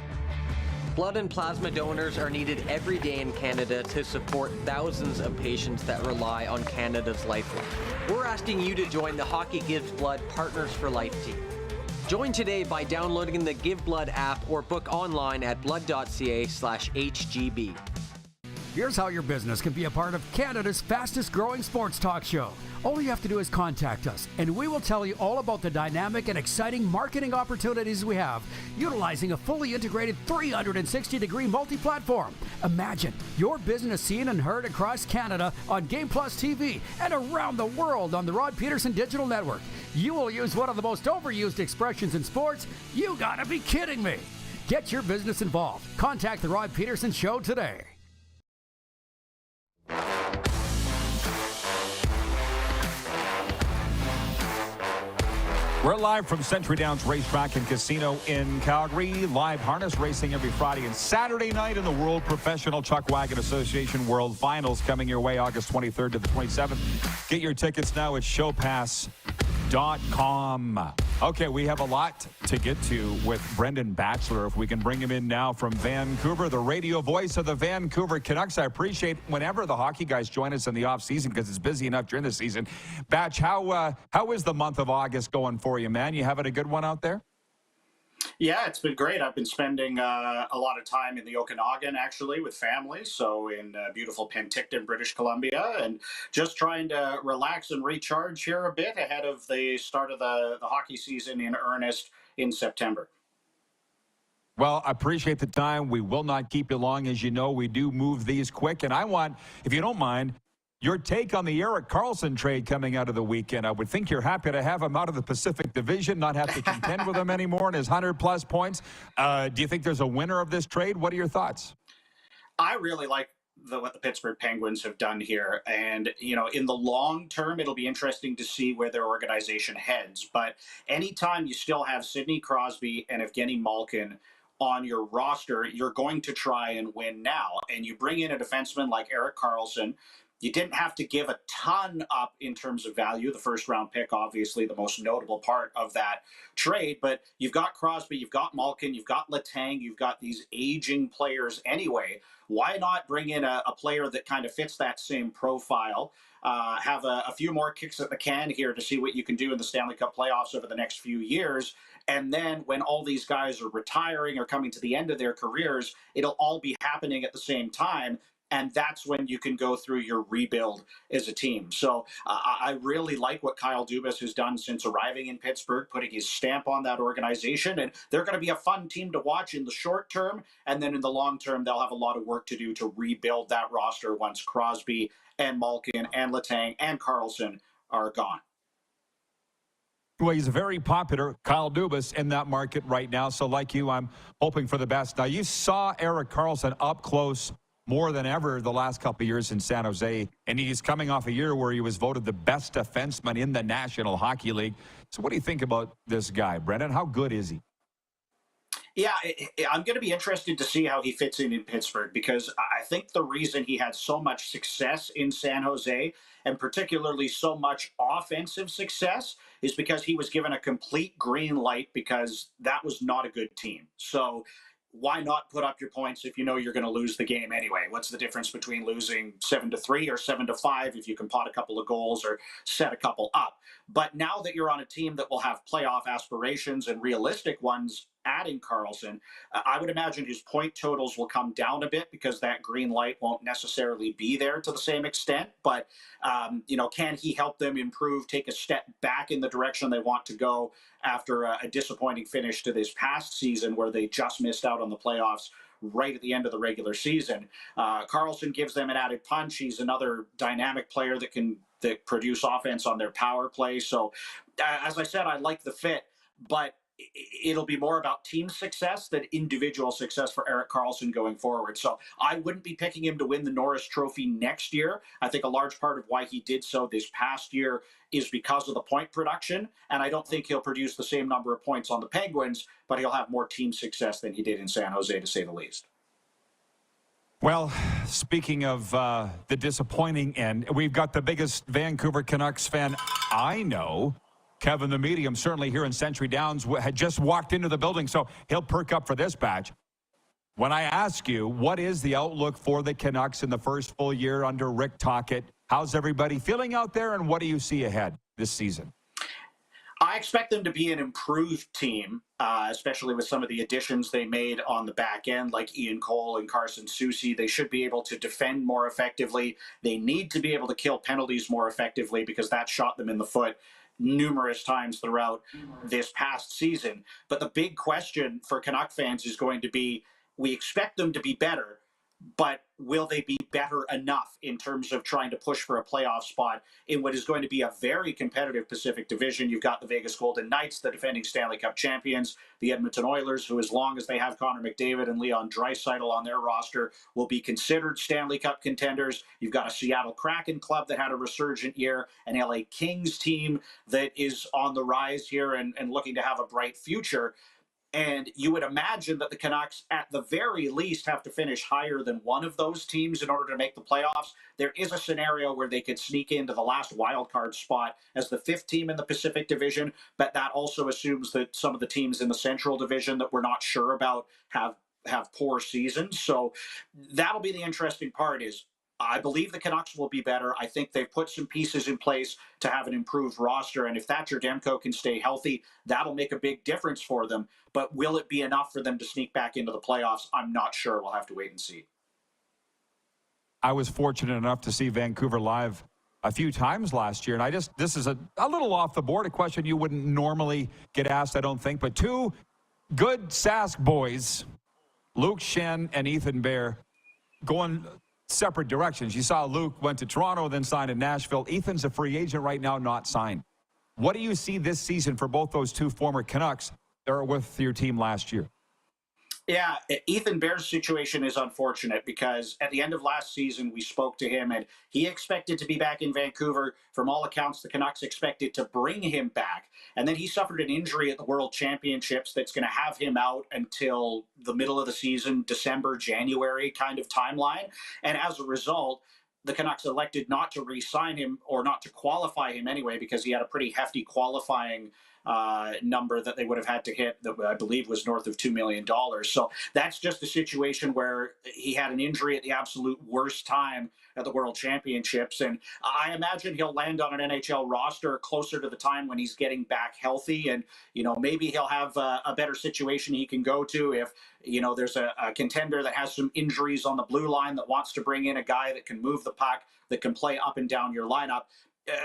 Blood and plasma donors are needed every day in Canada to support thousands of patients that rely on Canada's lifeline. We're asking you to join the Hockey Gives Blood Partners for Life team. Join today by downloading the Give Blood app or book online at blood.ca/HGB. Here's how your business can be a part of Canada's fastest growing sports talk show. All you have to do is contact us, and we will tell you all about the dynamic and exciting marketing opportunities we have, utilizing a fully integrated 360-degree multi-platform. Imagine your business seen and heard across Canada on Game Plus TV and around the world on the Rod Pedersen Digital Network. You will use one of the most overused expressions in sports. You gotta be kidding me. Get your business involved. Contact the Rod Pedersen Show today. We're live from Century Downs Racetrack and Casino in Calgary. Live harness racing every Friday and Saturday night in the World Professional Chuck Wagon Association World Finals coming your way August 23rd to the 27th. Get your tickets now at showpass.com. Okay, we have a lot to get to with Brendan Batchelor. If we can bring him in now from Vancouver, the radio voice of the Vancouver Canucks. I appreciate whenever the hockey guys join us in the offseason because it's busy enough during the season. Batch, how is the month of August going for you, man? You having a good one out there? Yeah, it's been great. I've been spending a lot of time in the Okanagan, actually, with family. So in beautiful Penticton, British Columbia, and just trying to relax and recharge here a bit ahead of the start of the hockey season in earnest in September. Well, I appreciate the time. We will not keep you long. As you know, we do move these quick. And I want, if you don't mind, your take on the Erik Karlsson trade coming out of the weekend. I would think you're happy to have him out of the Pacific Division, not have to contend with him anymore and his 100-plus points. Do you think there's a winner of this trade? What are your thoughts? I really like what the Pittsburgh Penguins have done here. And, you know, in the long term, it'll be interesting to see where their organization heads. But anytime you still have Sidney Crosby and Evgeny Malkin on your roster, you're going to try and win now. And you bring in a defenseman like Erik Karlsson. You didn't have to give a ton up in terms of value. The first-round pick, obviously, the most notable part of that trade. But you've got Crosby, you've got Malkin, you've got Letang, you've got these aging players anyway. Why not bring in a player that kind of fits that same profile, have a few more kicks at the can here to see what you can do in the Stanley Cup playoffs over the next few years. And then when all these guys are retiring or coming to the end of their careers, it'll all be happening at the same time. And that's when you can go through your rebuild as a team. So I really like what Kyle Dubas has done since arriving in Pittsburgh, putting his stamp on that organization. And they're going to be a fun team to watch in the short term. And then in the long term, they'll have a lot of work to do to rebuild that roster once Crosby and Malkin and Letang and Karlsson are gone. Well, he's a very popular Kyle Dubas in that market right now. So like you, I'm hoping for the best. Now, you saw Erik Karlsson up close more than ever the last couple of years in San Jose, and he's coming off a year where he was voted the best defenseman in the National Hockey League. So what do you think about this guy, Brendan? How good is he? Yeah, I'm going to be interested to see how he fits in Pittsburgh, because I think the reason he had so much success in San Jose, and particularly so much offensive success, is because he was given a complete green light because that was not a good team. So why not put up your points if you know you're going to lose the game anyway? What's the difference between losing 7-3 or 7-5 if you can pot a couple of goals or set a couple up? But now that you're on a team that will have playoff aspirations and realistic ones, adding Karlsson, I would imagine his point totals will come down a bit because that green light won't necessarily be there to the same extent. But, can he help them improve, take a step back in the direction they want to go after a disappointing finish to this past season where they just missed out on the playoffs right at the end of the regular season? Karlsson gives them an added punch. He's another dynamic player that produce offense on their power play. So, as I said, I like the fit, but it'll be more about team success than individual success for Erik Karlsson going forward. So I wouldn't be picking him to win the Norris Trophy next year. I think a large part of why he did so this past year is because of the point production, and I don't think he'll produce the same number of points on the Penguins, but he'll have more team success than he did in San Jose, to say the least. Well, speaking of the disappointing end, we've got the biggest Vancouver Canucks fan I know. Kevin the Medium, certainly here in Century Downs, had just walked into the building, so he'll perk up for this badge. When I ask you, what is the outlook for the Canucks in the first full year under Rick Tocchet? How's everybody feeling out there, and what do you see ahead this season? I expect them to be an improved team, especially with some of the additions they made on the back end, like Ian Cole and Carson Soucy. They should be able to defend more effectively. They need to be able to kill penalties more effectively because that shot them in the foot numerous times throughout this past season. But the big question for Canuck fans is going to be, we expect them to be better, but will they be better enough in terms of trying to push for a playoff spot in what is going to be a very competitive Pacific Division? You've got the Vegas Golden Knights, the defending Stanley Cup champions, the Edmonton Oilers, who as long as they have Connor McDavid and Leon Draisaitl on their roster will be considered Stanley Cup contenders. You've got a Seattle Kraken club that had a resurgent year, an LA Kings team that is on the rise here and looking to have a bright future. And you would imagine that the Canucks, at the very least, have to finish higher than one of those teams in order to make the playoffs. There is a scenario where they could sneak into the last wildcard spot as the fifth team in the Pacific Division, but that also assumes that some of the teams in the Central Division that we're not sure about have poor seasons. So that'll be the interesting part is, I believe the Canucks will be better. I think they've put some pieces in place to have an improved roster. And if Thatcher Demko can stay healthy, that'll make a big difference for them. But will it be enough for them to sneak back into the playoffs? I'm not sure. We'll have to wait and see. I was fortunate enough to see Vancouver live a few times last year. And this is a little off the board, a question you wouldn't normally get asked, I don't think. But two good Sask boys, Luke Schenn and Ethan Bear, going separate directions. You saw Luke went to Toronto, then signed in Nashville. Ethan's a free agent right now, not signed. What do you see this season for both those two former Canucks that are with your team last year? Yeah, Ethan Bear's situation is unfortunate because at the end of last season, we spoke to him and he expected to be back in Vancouver. From all accounts, the Canucks expected to bring him back. And then he suffered an injury at the World Championships that's going to have him out until the middle of the season, December, January kind of timeline. And as a result, the Canucks elected not to re-sign him or not to qualify him anyway because he had a pretty hefty qualifying number that they would have had to hit that I believe was north of $2 million. So that's just a situation where he had an injury at the absolute worst time at the World Championships. And I imagine he'll land on an NHL roster closer to the time when he's getting back healthy. And, maybe he'll have a better situation he can go to if, there's a contender that has some injuries on the blue line that wants to bring in a guy that can move the puck, that can play up and down your lineup.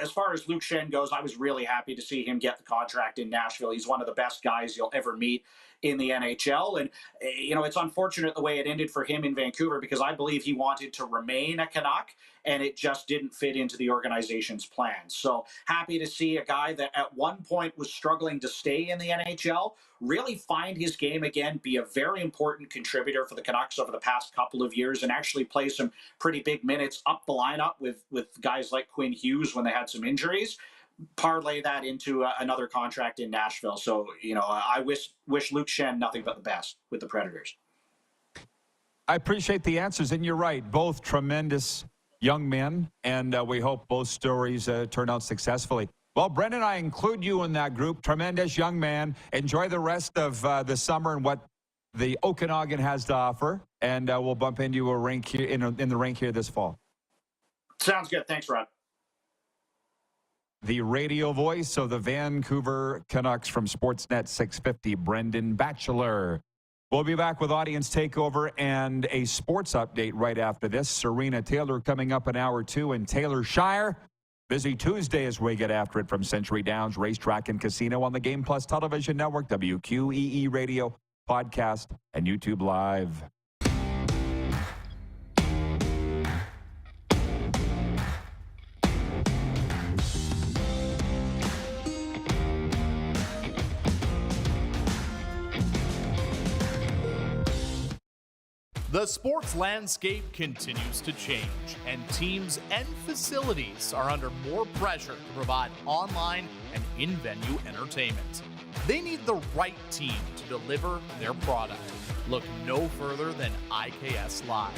As far as Luke Schenn goes, I was really happy to see him get the contract in Nashville. He's one of the best guys you'll ever meet in the NHL. And, it's unfortunate the way it ended for him in Vancouver because I believe he wanted to remain a Canuck and it just didn't fit into the organization's plans. So happy to see a guy that at one point was struggling to stay in the NHL really find his game again, be a very important contributor for the Canucks over the past couple of years and actually play some pretty big minutes up the lineup with guys like Quinn Hughes when they had some injuries. Parlay that into another contract in Nashville. So, I wish Luke Schenn nothing but the best with the Predators. I appreciate the answers, and you're right. Both tremendous young men, and we hope both stories turn out successfully. Well, Brendan, I include you in that group. Tremendous young man. Enjoy the rest of the summer and what the Okanagan has to offer, and we'll bump into a rink here in the rink here this fall. Sounds good. Thanks, Rod. The radio voice of the Vancouver Canucks from Sportsnet 650, Brendan Batchelor. We'll be back with Audience Takeover and a sports update right after this. Serena Taylor coming up in hour 2 and Taylor Shire. Busy Tuesday as we get after it from Century Downs Racetrack and Casino on the Game Plus Television Network, WQEE Radio, podcast, and YouTube Live. The sports landscape continues to change, and teams and facilities are under more pressure to provide online and in-venue entertainment. They need the right team to deliver their product. Look no further than IKS Live.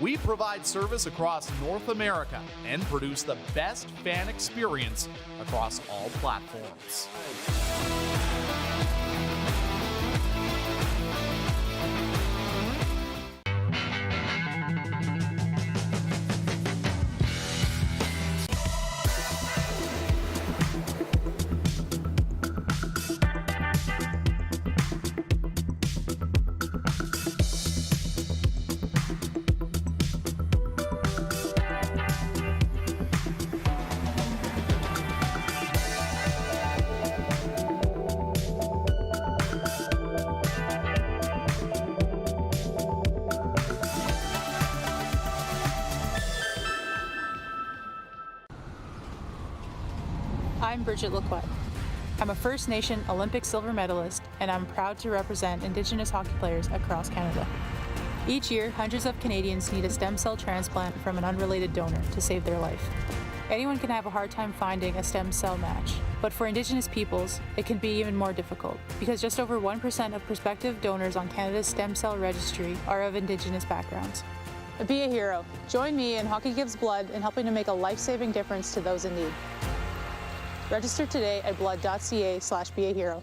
We provide service across North America and produce the best fan experience across all platforms. I'm Bridget Lacquette. I'm a First Nation Olympic silver medalist, and I'm proud to represent Indigenous hockey players across Canada. Each year, hundreds of Canadians need a stem cell transplant from an unrelated donor to save their life. Anyone can have a hard time finding a stem cell match, but for Indigenous peoples, it can be even more difficult because just over 1% of prospective donors on Canada's stem cell registry are of Indigenous backgrounds. Be a hero. Join me in Hockey Gives Blood in helping to make a life-saving difference to those in need. Register today at blood.ca/beahero.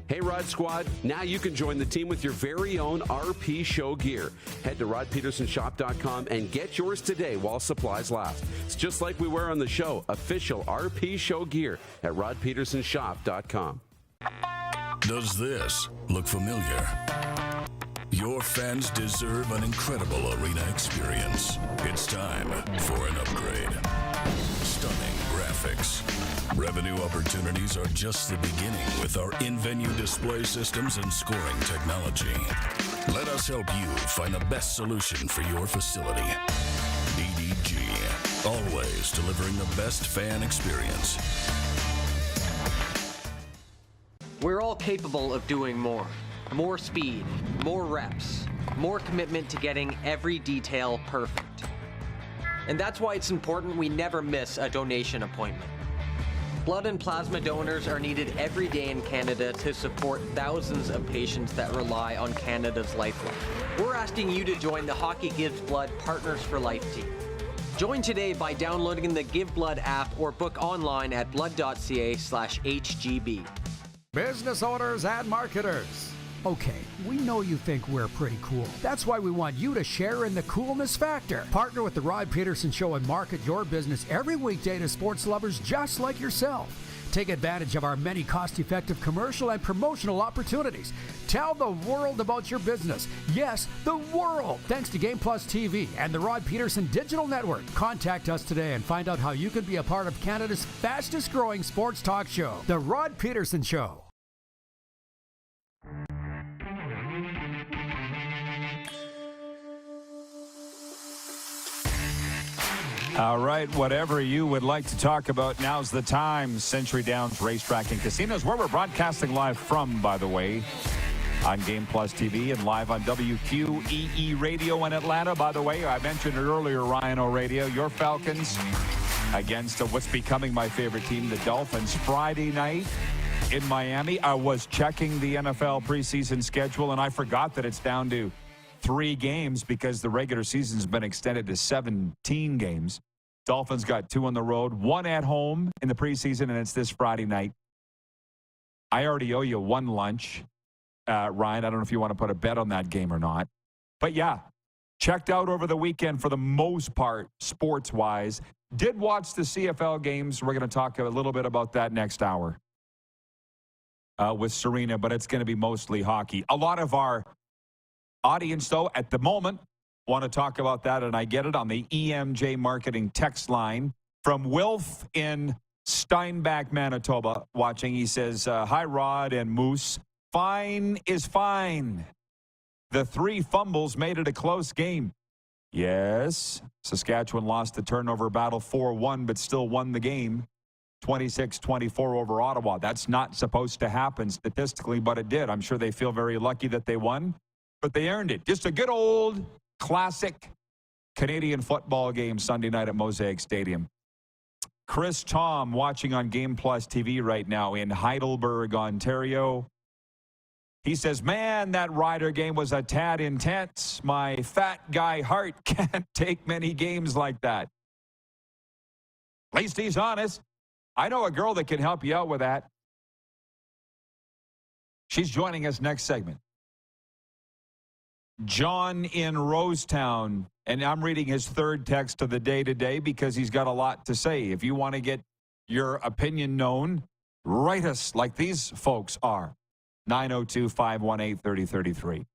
Hey Rod Squad, now you can join the team with your very own RP Show gear. Head to rodpetersonshop.com and get yours today while supplies last. It's just like we wear on the show, official RP Show gear at rodpetersonshop.com. Does this look familiar? Your fans deserve an incredible arena experience. It's time for an upgrade. Stunning graphics. Revenue opportunities are just the beginning with our in-venue display systems and scoring technology. Let us help you find the best solution for your facility. DDG, always delivering the best fan experience. We're all capable of doing more. More speed, more reps, more commitment to getting every detail perfect. And that's why it's important we never miss a donation appointment. Blood and plasma donors are needed every day in Canada to support thousands of patients that rely on Canada's lifeline. We're asking you to join the Hockey Gives Blood Partners for Life team. Join today by downloading the Give Blood app or book online at blood.ca/HGB. Business owners and marketers. Okay, we know you think we're pretty cool. That's why we want you to share in the coolness factor. Partner with the Rod Pedersen Show and market your business every weekday to sports lovers just like yourself. Take advantage of our many cost-effective commercial and promotional opportunities. Tell the world about your business. Yes, the world. Thanks to Game Plus TV and the Rod Pedersen Digital Network. Contact us today and find out how you can be a part of Canada's fastest-growing sports talk show, The Rod Pedersen Show. All right, whatever you would like to talk about, now's the time. Century Downs Racetrack and Casinos, where we're broadcasting live from, by the way, on Game Plus TV and live on WQEE Radio in Atlanta. By the way, I mentioned it earlier, Ryan O'Radio, your Falcons against what's becoming my favorite team, the Dolphins, Friday night in Miami. I was checking the NFL preseason schedule, and I forgot that it's down to 3 games because the regular season's been extended to 17 games. Dolphins got 2 on the road, 1 at home in the preseason, and it's this Friday night. I already owe you 1 lunch, Ryan. I don't know if you want to put a bet on that game or not. But yeah, checked out over the weekend for the most part, sports-wise. Did watch the CFL games. We're going to talk a little bit about that next hour with Serena, but it's going to be mostly hockey. A lot of our audience, though, at the moment, want to talk about that, and I get it on the EMJ Marketing text line from Wilf in Steinbach, Manitoba, watching. He says, hi, Rod and Moose. Fine is fine. The 3 fumbles made it a close game. Yes, Saskatchewan lost the turnover battle 4-1, but still won the game 26-24 over Ottawa. That's not supposed to happen statistically, but it did. I'm sure they feel very lucky that they won. But they earned it. Just a good old classic Canadian football game Sunday night at Mosaic Stadium. Chris Tom watching on Game Plus TV right now in Heidelberg, Ontario. He says, man, that Ryder game was a tad intense. My fat guy heart can't take many games like that. At least he's honest. I know a girl that can help you out with that. She's joining us next segment. John in Rosetown, and I'm reading his third text of the day today because he's got a lot to say. If you want to get your opinion known, write us like these folks are. 902-518-3033.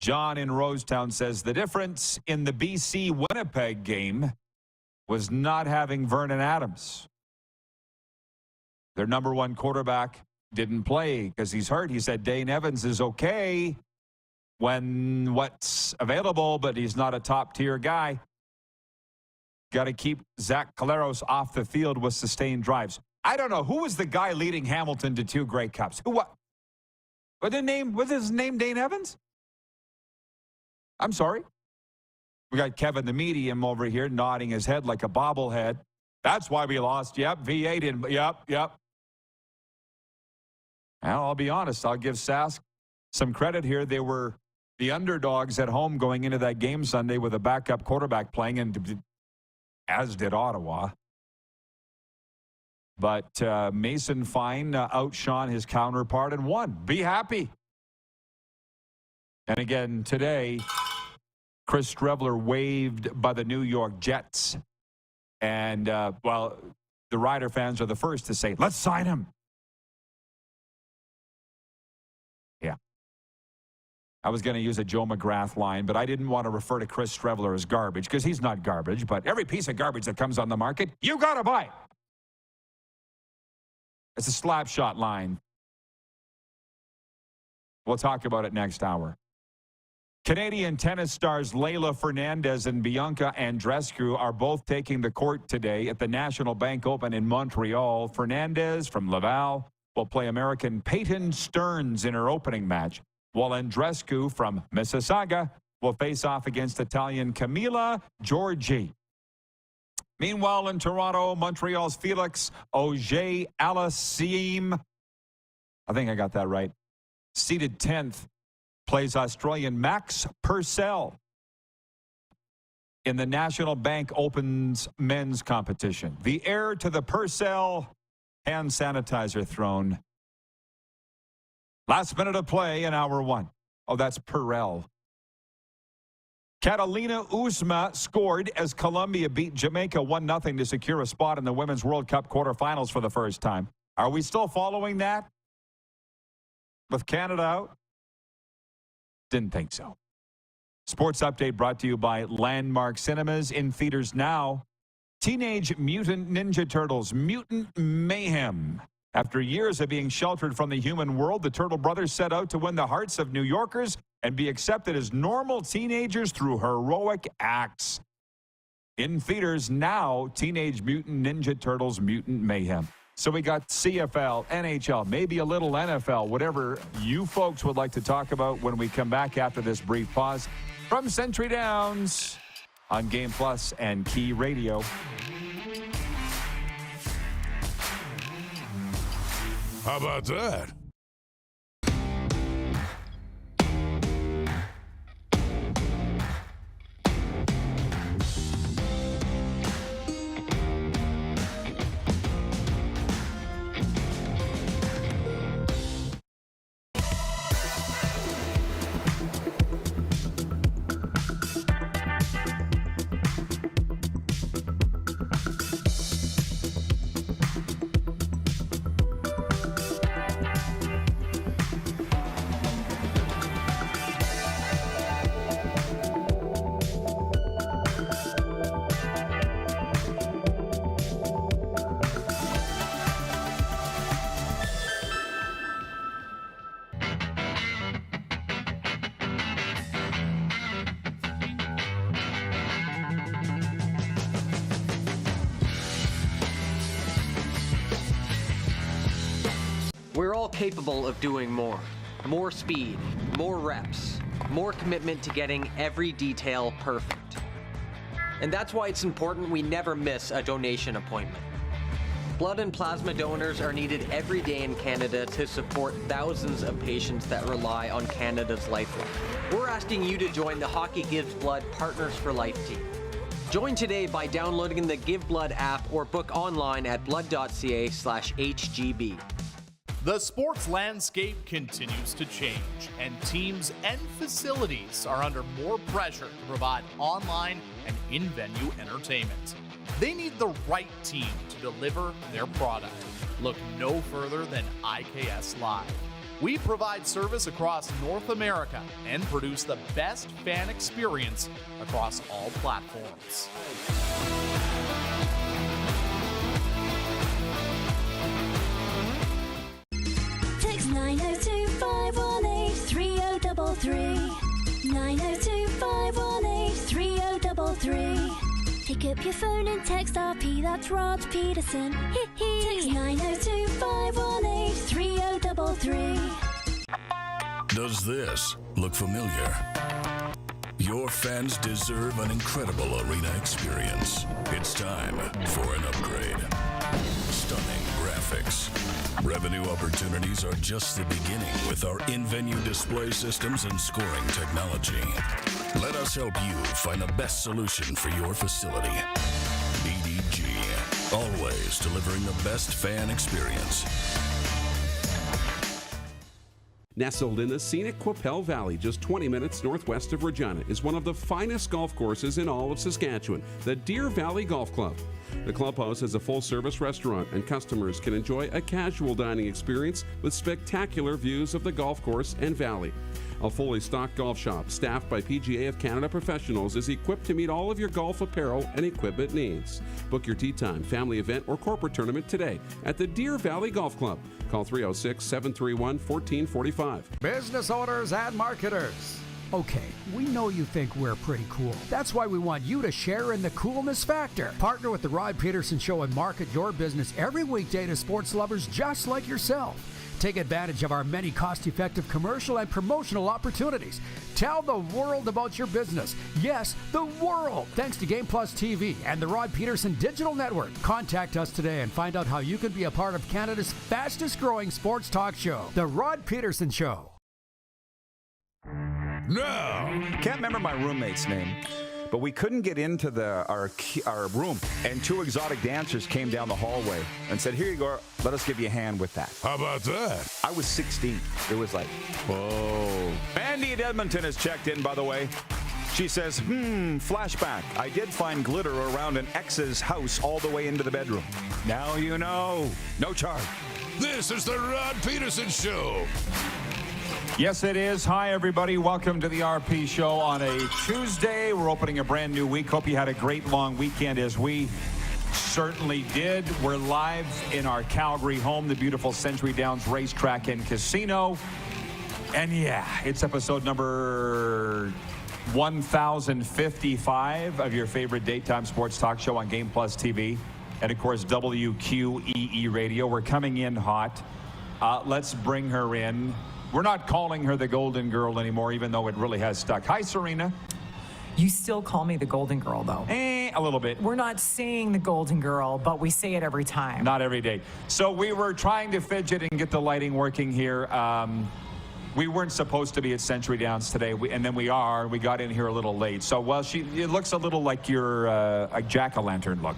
John in Rosetown says the difference in the BC-Winnipeg game was not having Vernon Adams. Their number one quarterback didn't play because he's hurt. He said Dane Evans is okay when what's available, but he's not a top-tier guy. Got to keep Zach Collaros off the field with sustained drives. I don't know. Who was the guy leading Hamilton to 2 Grey Cups? Who? What? Was his name Dane Evans? I'm sorry. We got Kevin the medium over here nodding his head like a bobblehead. That's why we lost. Yep, V8 in. Yep. Well, I'll be honest. I'll give Sask some credit here. They were the underdogs at home going into that game Sunday with a backup quarterback playing, and as did Ottawa. But Mason Fine outshone his counterpart and won. Be happy. And again, today, Chris Streveler waived by the New York Jets. And, well, the Rider fans are the first to say, let's sign him. Yeah. I was going to use a Joe McGrath line, but I didn't want to refer to Chris Streveler as garbage because he's not garbage. But every piece of garbage that comes on the market, you got to buy it. It's a slap shot line. We'll talk about it next hour. Canadian tennis stars Leylah Fernandez and Bianca Andreescu are both taking the court today at the National Bank Open in Montreal. Fernandez from Laval will play American Peyton Stearns in her opening match, while Andreescu from Mississauga will face off against Italian Camila Giorgi. Meanwhile, in Toronto, Montreal's Felix Auger-Aliassime, I think I got that right, seeded 10th, plays Australian Max Purcell in the National Bank Open's men's competition. The heir to the Purcell hand sanitizer throne. Last minute of play in hour 1. Oh, that's Purell. Catalina Uzma scored as Colombia beat Jamaica 1-0 to secure a spot in the Women's World Cup quarterfinals for the first time. Are we still following that? With Canada out? Didn't think so. Sports update brought to you by Landmark Cinemas, in theaters now. Teenage Mutant Ninja Turtles, Mutant Mayhem. After years of being sheltered from the human world, the Turtle Brothers set out to win the hearts of New Yorkers and be accepted as normal teenagers through heroic acts. In theaters now, Teenage Mutant Ninja Turtles, Mutant Mayhem. So we got CFL, NHL, maybe a little NFL, whatever you folks would like to talk about when we come back after this brief pause from Century Downs on Game Plus and Key Radio. How about that? We're all capable of doing more. More speed, more reps, more commitment to getting every detail perfect. And that's why it's important we never miss a donation appointment. Blood and plasma donors are needed every day in Canada to support thousands of patients that rely on Canada's lifeline. We're asking you to join the Hockey Gives Blood Partners for Life team. Join today by downloading the Give Blood app or book online at blood.ca/HGB. The sports landscape continues to change, and teams and facilities are under more pressure to provide online and in-venue entertainment. They need the right team to deliver their product. Look no further than IKS Live. We provide service across North America and produce the best fan experience across all platforms. Text 902-518-3033. 902-518-3033. Pick up your phone and text RP, that's Rod Pedersen. Text 902-518-3033. Does this look familiar? Your fans deserve an incredible arena experience. It's time for an upgrade. Stunning graphics. Revenue opportunities are just the beginning with our in-venue display systems and scoring technology. Let us help you find the best solution for your facility. BDG, always delivering the best fan experience. Nestled in the scenic Qu'Appelle Valley, just 20 minutes northwest of Regina, is one of the finest golf courses in all of Saskatchewan, the Deer Valley Golf Club. The clubhouse has a full-service restaurant, and customers can enjoy a casual dining experience with spectacular views of the golf course and valley. A fully stocked golf shop, staffed by PGA of Canada professionals, is equipped to meet all of your golf apparel and equipment needs. Book your tee time, family event, or corporate tournament today at the Deer Valley Golf Club. Call 306-731-1445. Business owners and marketers. Okay, we know you think we're pretty cool. That's why we want you to share in the coolness factor. Partner with the Rod Pedersen Show and market your business every weekday to sports lovers just like yourself. Take advantage of our many cost-effective commercial and promotional opportunities. Tell the world about your business. Yes, the world. Thanks to Game Plus TV and the Rod Pedersen Digital Network. Contact us today and find out how you can be a part of Canada's fastest-growing sports talk show, The Rod Pedersen Show. No! Can't remember my roommate's name, but we couldn't get into our room, and two exotic dancers came down the hallway and said, "Here you go, let us give you a hand with that." How about that? I was 16. It was like, whoa. Mandy at Edmonton has checked in, by the way. She says, flashback. I did find glitter around an ex's house all the way into the bedroom. Now you know. No charge. This is the Rod Pedersen Show. Yes, it is. Hi, everybody. Welcome to the RP Show on a Tuesday. We're opening a brand new week. Hope you had a great long weekend, as we certainly did. We're live in our Calgary home, the beautiful Century Downs Racetrack and Casino. And yeah, it's episode number 1055 of your favorite daytime sports talk show on Game Plus TV. And, of course, WQEE Radio. We're coming in hot. Let's bring her in. We're not calling her the Golden Girl anymore, even though it really has stuck. Hi, Serena. You still call me the Golden Girl, though. A little bit. We're not saying the Golden Girl, but we say it every time. Not every day. So we were trying to fidget and get the lighting working here. We weren't supposed to be at Century Downs today, and then we are. We got in here a little late. So, well, it looks a little like your a jack-o'-lantern look.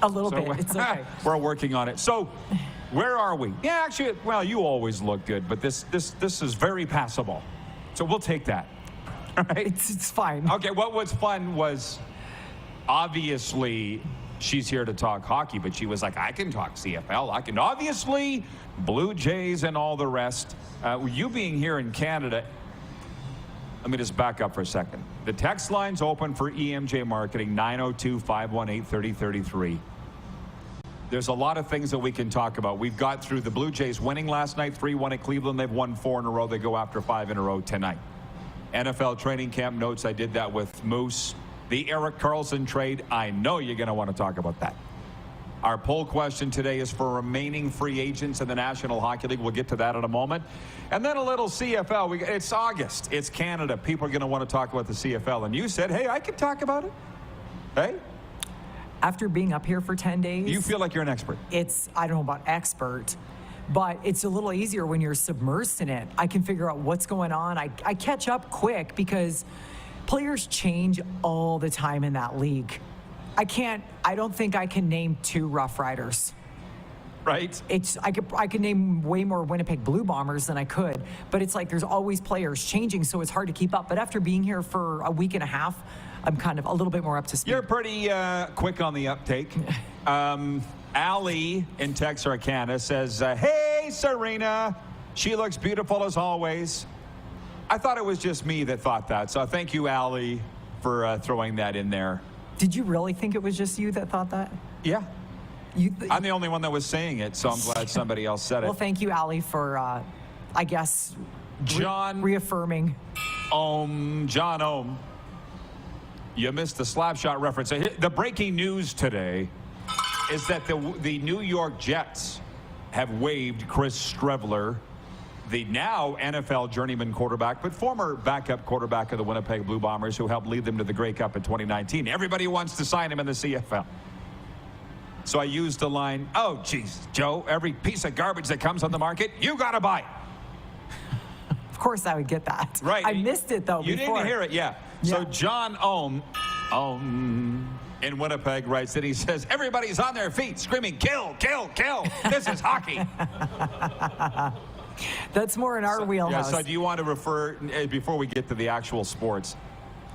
A little bit. It's okay. We're working on it. So, where are we? Yeah, actually, well, you always look good, but this is very passable. So we'll take that. All right? It's fine. Okay, what was fun was, obviously, she's here to talk hockey, but she was like, I can talk CFL. I can, obviously, Blue Jays and all the rest. You being here in Canada, let me just back up for a second. The text line's open for EMJ Marketing, 902-518-3033. There's a lot of things that we can talk about. We've got through the Blue Jays winning last night, 3-1 at Cleveland. They've won 4 in a row. They go after 5 in a row tonight. NFL training camp notes, I did that with Moose. The Erik Karlsson trade, I know you're going to want to talk about that. Our poll question today is for remaining free agents in the National Hockey League. We'll get to that in a moment. And then a little CFL. It's August. It's Canada. People are going to want to talk about the CFL. And you said, hey, I can talk about it. Hey? After being up here for 10 days. You feel like you're an expert. I don't know about expert, but it's a little easier when you're submersed in it. I can figure out what's going on. I catch up quick because players change all the time in that league. I don't think I can name 2 Rough Riders. Right. I could name way more Winnipeg Blue Bombers than I could, but it's like there's always players changing, so it's hard to keep up. But after being here for a week and a half, I'm kind of a little bit more up to speed. You're pretty quick on the uptake. Allie in Texarkana says, hey, Serena, she looks beautiful as always. I thought it was just me that thought that, so thank you, Allie, for throwing that in there. Did you really think it was just you that thought that? Yeah. I'm the only one that was saying it, so I'm glad somebody else said it. Well, thank you, Allie, for, I guess, reaffirming. John Ohm. You missed the slap shot reference. The breaking news today is that the New York Jets have waived Chris Streveler, the now NFL journeyman quarterback, but former backup quarterback of the Winnipeg Blue Bombers, who helped lead them to the Grey Cup in 2019. Everybody wants to sign him in the CFL. So I used the line, oh, geez, Joe, every piece of garbage that comes on the market, you got to buy it. Of course I would get that. Right. I missed it, though, You before. didn't hear it, yeah. So John Ohm in Winnipeg writes that he says, everybody's on their feet screaming, kill, kill, kill. This is hockey. That's more in our wheelhouse. Yeah, so do you want to refer, before we get to the actual sports,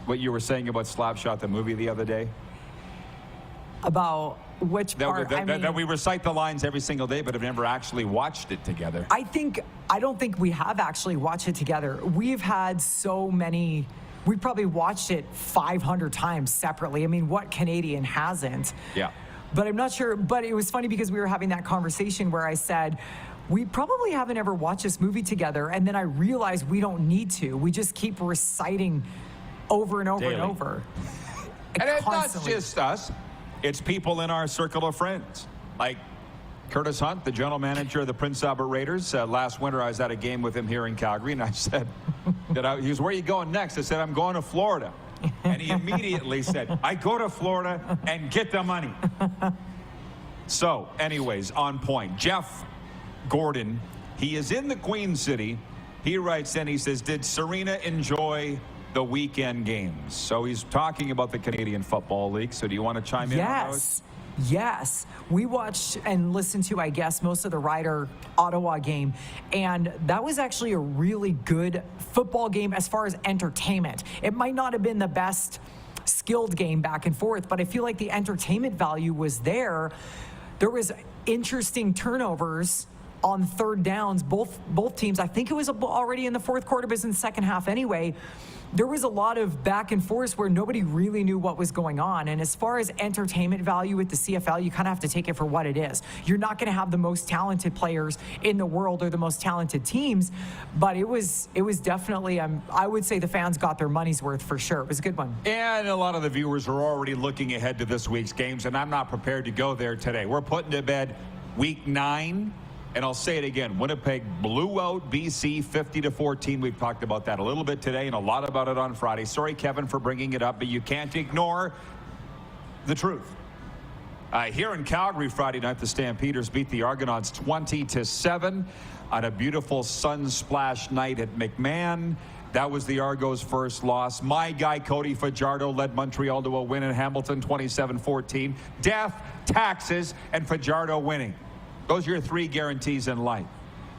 what you were saying about Slapshot, the movie the other day? About which part? That we recite the lines every single day, but have never actually watched it together. I don't think we have actually watched it together. We've had so many. We probably watched it 500 times separately. I mean, what Canadian hasn't? Yeah. But I'm not sure. But it was funny because we were having that conversation where I said, we probably haven't ever watched this movie together. And then I realized we don't need to. We just keep reciting over and over Daily. and over. And it's not just us. It's people in our circle of friends. Like Curtis Hunt, the general manager of the Prince Albert Raiders. Last winter, I was at a game with him here in Calgary, and I said, he was, where are you going next? I said, I'm going to Florida. And he immediately said, I go to Florida and get the money. So, anyways, on point. Jeff Gordon, he is in the Queen City. He writes in, he says, did Serena enjoy the weekend games? So he's talking about the Canadian Football League. So do you want to chime in on those? Yes. We watched and listened to, I guess, most of the Ryder Ottawa game. And that was actually a really good football game as far as entertainment. It might not have been the best skilled game back and forth, but I feel like the entertainment value was there. There was interesting turnovers on third downs. Both teams, I think it was already in the fourth quarter, but it was in the second half anyway. There was a lot of back and forth where nobody really knew what was going on. And as far as entertainment value with the CFL, you kind of have to take it for what it is. You're not going to have the most talented players in the world or the most talented teams, but it was definitely, I would say the fans got their money's worth for sure. It was a good one. And a lot of the viewers are already looking ahead to this week's games, and I'm not prepared to go there today. We're putting to bed week 9. And I'll say it again, Winnipeg blew out BC 50-14. We've talked about that a little bit today and a lot about it on Friday. Sorry, Kevin, for bringing it up, but you can't ignore the truth. Here in Calgary Friday night, the Stampeders beat the Argonauts 20-7 on a beautiful sun-splashed night at McMahon. That was the Argos' first loss. My guy, Cody Fajardo, led Montreal to a win in Hamilton 27-14. Death, taxes, and Fajardo winning. Those are your 3 guarantees in life.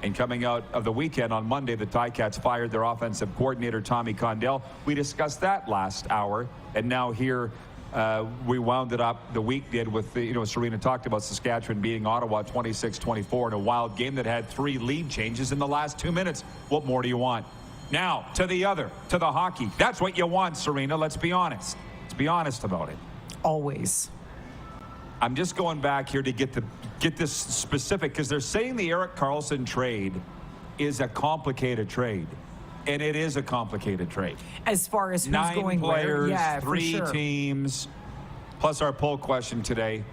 And coming out of the weekend on Monday, the Ticats fired their offensive coordinator, Tommy Condell. We discussed that last hour. And now here we wound it up, the week did, with, Serena talked about Saskatchewan beating Ottawa 26-24 in a wild game that had 3 lead changes in the last 2 minutes. What more do you want? Now, to the hockey. That's what you want, Serena. Let's be honest. Let's be honest about it. Always. I'm just going back here to get this specific, because they're saying the Erik Karlsson trade is a complicated trade. And it is a complicated trade. As far as who's 9 going players, where, 3 teams, plus our poll question today,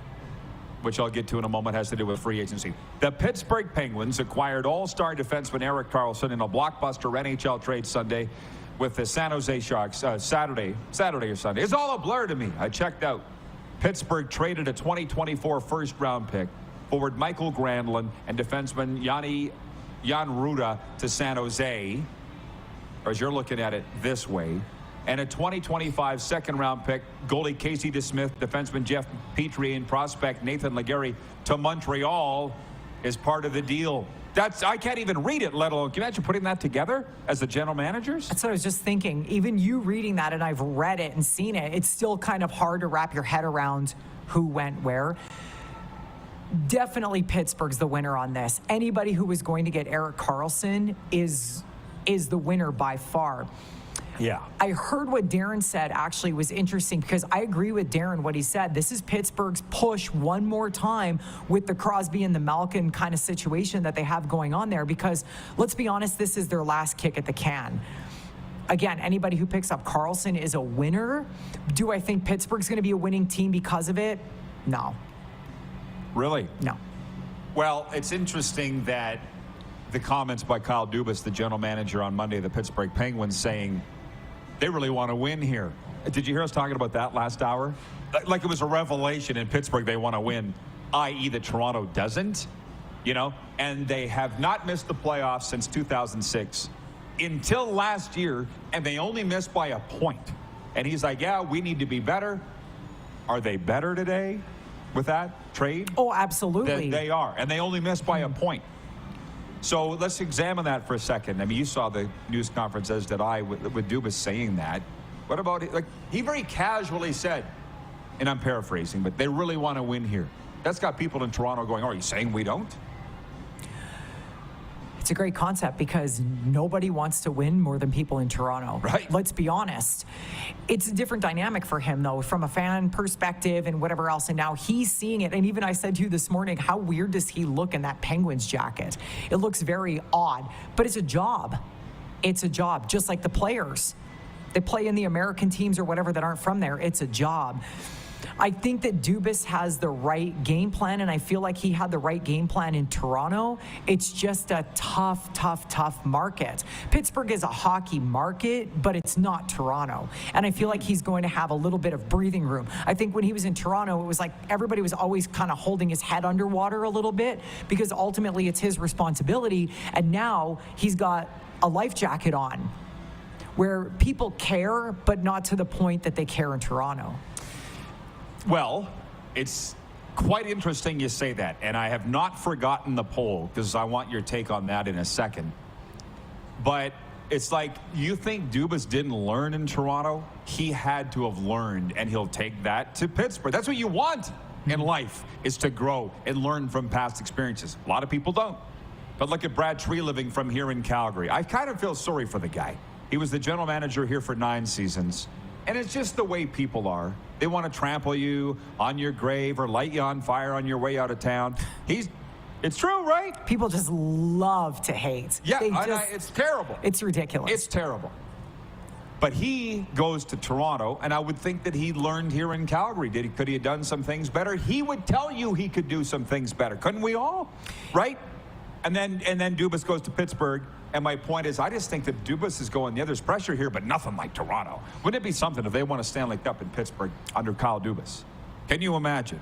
which I'll get to in a moment, has to do with free agency. The Pittsburgh Penguins acquired all-star defenseman Erik Karlsson in a blockbuster NHL trade Sunday with the San Jose Sharks. Saturday or Sunday. It's all a blur to me. I checked out. Pittsburgh traded a 2024 first-round pick, forward Michael Granlund, and defenseman Jan Ruda to San Jose, or as you're looking at it this way, and a 2025 second-round pick, goalie Casey DeSmith, defenseman Jeff Petrie, and prospect Nathan Legary to Montreal is part of the deal. I can't even read it, let alone, can you imagine putting that together as the general managers? That's what I was just thinking. Even you reading that, and I've read it and seen it, it's still kind of hard to wrap your head around who went where. Definitely Pittsburgh's the winner on this. Anybody who was going to get Erik Karlsson is the winner by far. Yeah. I heard what Darren said actually was interesting, because I agree with Darren what he said. This is Pittsburgh's push one more time with the Crosby and the Malkin kind of situation that they have going on there, because let's be honest, this is their last kick at the can. Again, anybody who picks up Karlsson is a winner. Do I think Pittsburgh's going to be a winning team because of it? No. Really? No. Well, it's interesting that the comments by Kyle Dubas, the general manager on Monday of the Pittsburgh Penguins, saying they really want to win here. Did you hear us talking about that last hour? Like it was a revelation in Pittsburgh they want to win, i.e. that Toronto doesn't, and they have not missed the playoffs since 2006 until last year, and they only missed by a point. And he's like, yeah, we need to be better. Are they better today with that trade? Oh, absolutely. They are, and they only missed by a point. So let's examine that for a second. I mean, you saw the news conference, as did I, with Dubas saying that. What about it? Like, he very casually said, and I'm paraphrasing, but they really want to win here. That's got people in Toronto going, are you saying we don't? It's a great concept, because nobody wants to win more than people in Toronto. Right. Let's be honest. It's a different dynamic for him, though, from a fan perspective and whatever else. And now he's seeing it. And even I said to you this morning, how weird does he look in that Penguins jacket? It looks very odd, but it's a job. It's a job, just like the players. They play in the American teams or whatever that aren't from there. It's a job. I think that Dubas has the right game plan, and I feel like he had the right game plan in Toronto. It's just a tough market. Pittsburgh is a hockey market, but it's not Toronto. And I feel like he's going to have a little bit of breathing room. I think when he was in Toronto, it was like everybody was always kind of holding his head underwater a little bit, because ultimately it's his responsibility. And now he's got a life jacket on where people care, but not to the point that they care in Toronto. Well, it's quite interesting you say that, and I have not forgotten the poll, because I want your take on that in a second. But it's like, you think Dubas didn't learn in Toronto? He had to have learned, and he'll take that to Pittsburgh. That's what you want in life, is to grow and learn from past experiences. A lot of people don't. But look at Brad Treliving from here in Calgary. I kind of feel sorry for the guy. He was the general manager here for 9 seasons. And it's just the way people are. They want to trample you on your grave or light you on fire on your way out of town. It's true, right? People just love to hate. Yeah, it's terrible. It's ridiculous. It's terrible. But he goes to Toronto, and I would think that he learned here in Calgary. Could he have done some things better? He would tell you he could do some things better. Couldn't we all? Right? And then Dubas goes to Pittsburgh. And my point is, I just think that Dubas is going, yeah, there's pressure here, but nothing like Toronto. Wouldn't it be something if they won a Stanley Cup in Pittsburgh under Kyle Dubas? Can you imagine?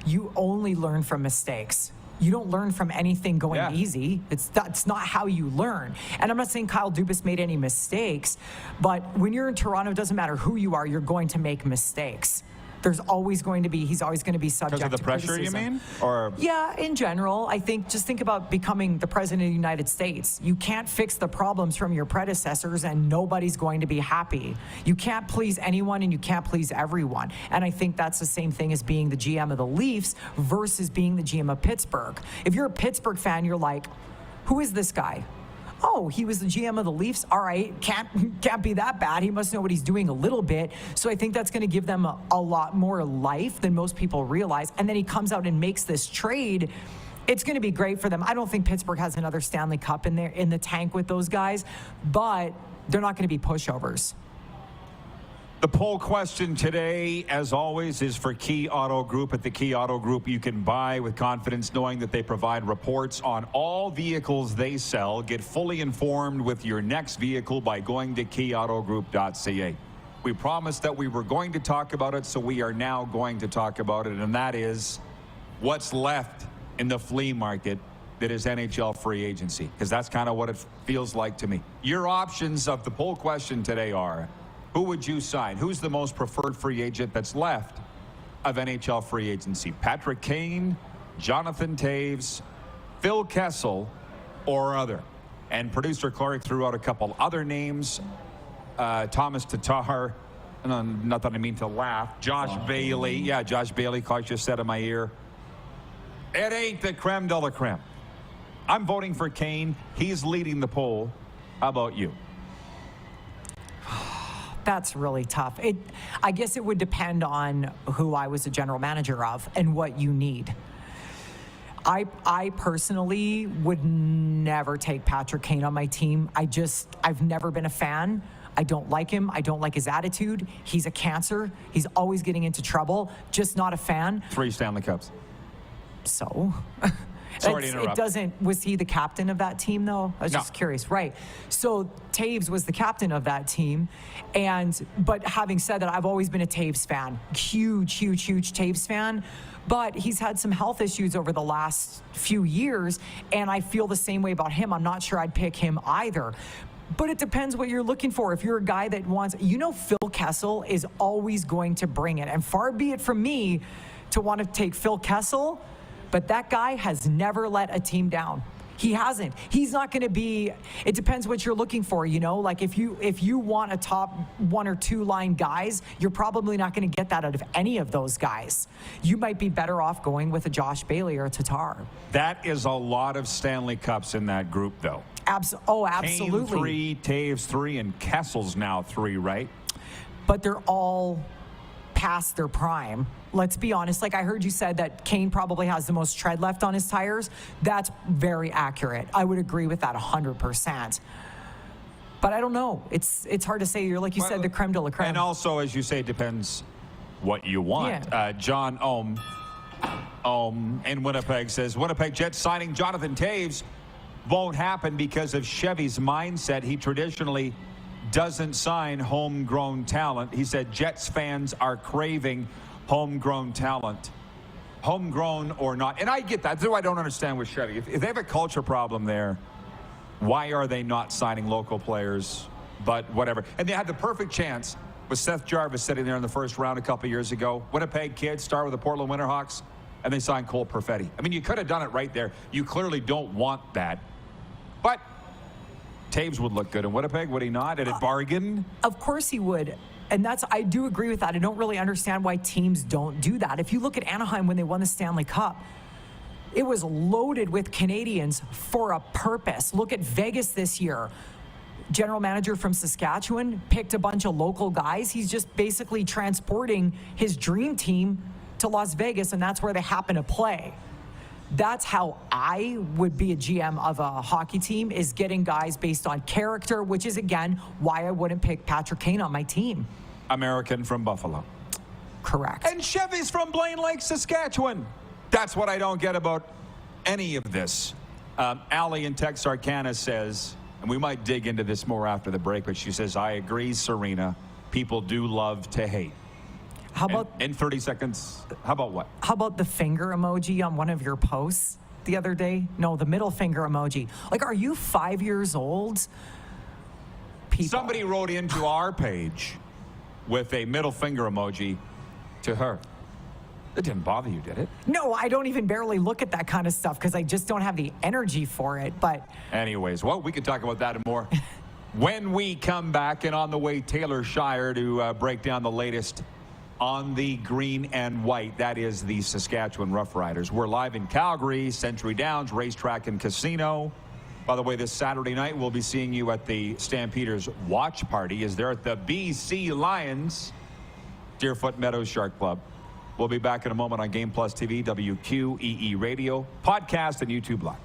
You only learn from mistakes. You don't learn from anything going easy. That's not how you learn. And I'm not saying Kyle Dubas made any mistakes, but when you're in Toronto, it doesn't matter who you are, you're going to make mistakes. He's always going to be subject because of the to pressure, criticism. you mean? Or yeah, in general, I think just think about becoming the president of the United States. You can't fix the problems from your predecessors, and nobody's going to be happy. You can't please anyone, and you can't please everyone. And I think that's the same thing as being the GM of the Leafs versus being the GM of Pittsburgh. If you're a Pittsburgh fan, you're like, who is this guy? Oh, he was the GM of the Leafs. All right, can't be that bad. He must know what he's doing a little bit. So I think that's going to give them a lot more life than most people realize. And then he comes out and makes this trade. It's going to be great for them. I don't think Pittsburgh has another Stanley Cup in the tank with those guys, but they're not going to be pushovers. The poll question today, as always, is for Key Auto Group. At the Key Auto Group, you can buy with confidence knowing that they provide reports on all vehicles they sell. Get fully informed with your next vehicle by going to keyautogroup.ca. We promised that we were going to talk about it, so we are now going to talk about it, and that is what's left in the flea market that is NHL free agency, because that's kind of what it feels like to me. Your options of the poll question today are, who would you sign? Who's the most preferred free agent that's left of NHL free agency? Patrick Kane, Jonathan Toews, Phil Kessel, or other? And producer Clark threw out a couple other names. Thomas Tatar, not that I mean to laugh. Josh Bailey. Yeah, Josh Bailey, Clark just said in my ear. It ain't the creme de la creme. I'm voting for Kane. He's leading the poll. How about you? That's really tough. I guess it would depend on who I was a general manager of and what you need. I personally would never take Patrick Kane on my team. I've never been a fan. I don't like him. I don't like his attitude. He's a cancer. He's always getting into trouble. Just not a fan. 3 Stanley Cups. So... Sorry to interrupt. Was he the captain of that team, though? I was just curious. Right. So Toews was the captain of that team. But having said that, I've always been a Toews fan. Huge Toews fan. But he's had some health issues over the last few years, and I feel the same way about him. I'm not sure I'd pick him either. But it depends what you're looking for. If you're a guy that wants... Phil Kessel is always going to bring it. And far be it from me to want to take Phil Kessel... But that guy has never let a team down. He hasn't. He's not going to be. It depends what you're looking for, Like if you want a top 1 or 2 line guys, you're probably not going to get that out of any of those guys. You might be better off going with a Josh Bailey or a Tatar. That is a lot of Stanley Cups in that group, though. Absolutely. Kane 3, Toews 3, and Kessel's now 3, right? But they're all past their prime. Let's be honest. Like I heard you said that Kane probably has the most tread left on his tires. That's very accurate. I would agree with that 100%. But I don't know. It's hard to say. You're like you said, the creme de la creme. And also, as you say, it depends what you want. Yeah. John Ohm in Winnipeg says, Winnipeg Jets signing Jonathan Toews won't happen because of Chevy's mindset. He traditionally doesn't sign homegrown talent. He said Jets fans are craving homegrown talent, homegrown or not. And I get that. That's what I don't understand with Chevy. If they have a culture problem there, why are they not signing local players? But whatever. And they had the perfect chance with Seth Jarvis sitting there in the first round a couple years ago. Winnipeg kid, star with the Portland Winterhawks, and they signed Cole Perfetti. I mean, you could have done it right there. You clearly don't want that. But Toews would look good in Winnipeg, would he not? At a bargain? Of course he would. And I do agree with that. I don't really understand why teams don't do that. If you look at Anaheim when they won the Stanley Cup, it was loaded with Canadians for a purpose. Look at Vegas this year. General manager from Saskatchewan picked a bunch of local guys. He's just basically transporting his dream team to Las Vegas, and that's where they happen to play. That's how I would be a GM of a hockey team, is getting guys based on character, which is, again, why I wouldn't pick Patrick Kane on my team. American from Buffalo. Correct. And Chevy's from Blaine Lake, Saskatchewan. That's what I don't get about any of this. Allie in Texarkana says, and we might dig into this more after the break, but she says, I agree, Serena. People do love to hate. How about... In 30 seconds, how about what? How about the finger emoji on one of your posts the other day? No, the middle finger emoji. Like, are you 5 years old? People. Somebody wrote into our page with a middle finger emoji to her. It didn't bother you, did it? No, I don't even barely look at that kind of stuff because I just don't have the energy for it. But anyways, well, we can talk about that and more when we come back. And on the way, Taylor Shire to break down the latest on the green and white. That is the Saskatchewan Roughriders. We're live in Calgary, Century Downs Racetrack and Casino. By the way, this Saturday night, we'll be seeing you at the Stampeders watch party as they're at the BC Lions Deerfoot Meadows Shark Club. We'll be back in a moment on Game Plus TV, WQEE Radio, podcast, and YouTube Live.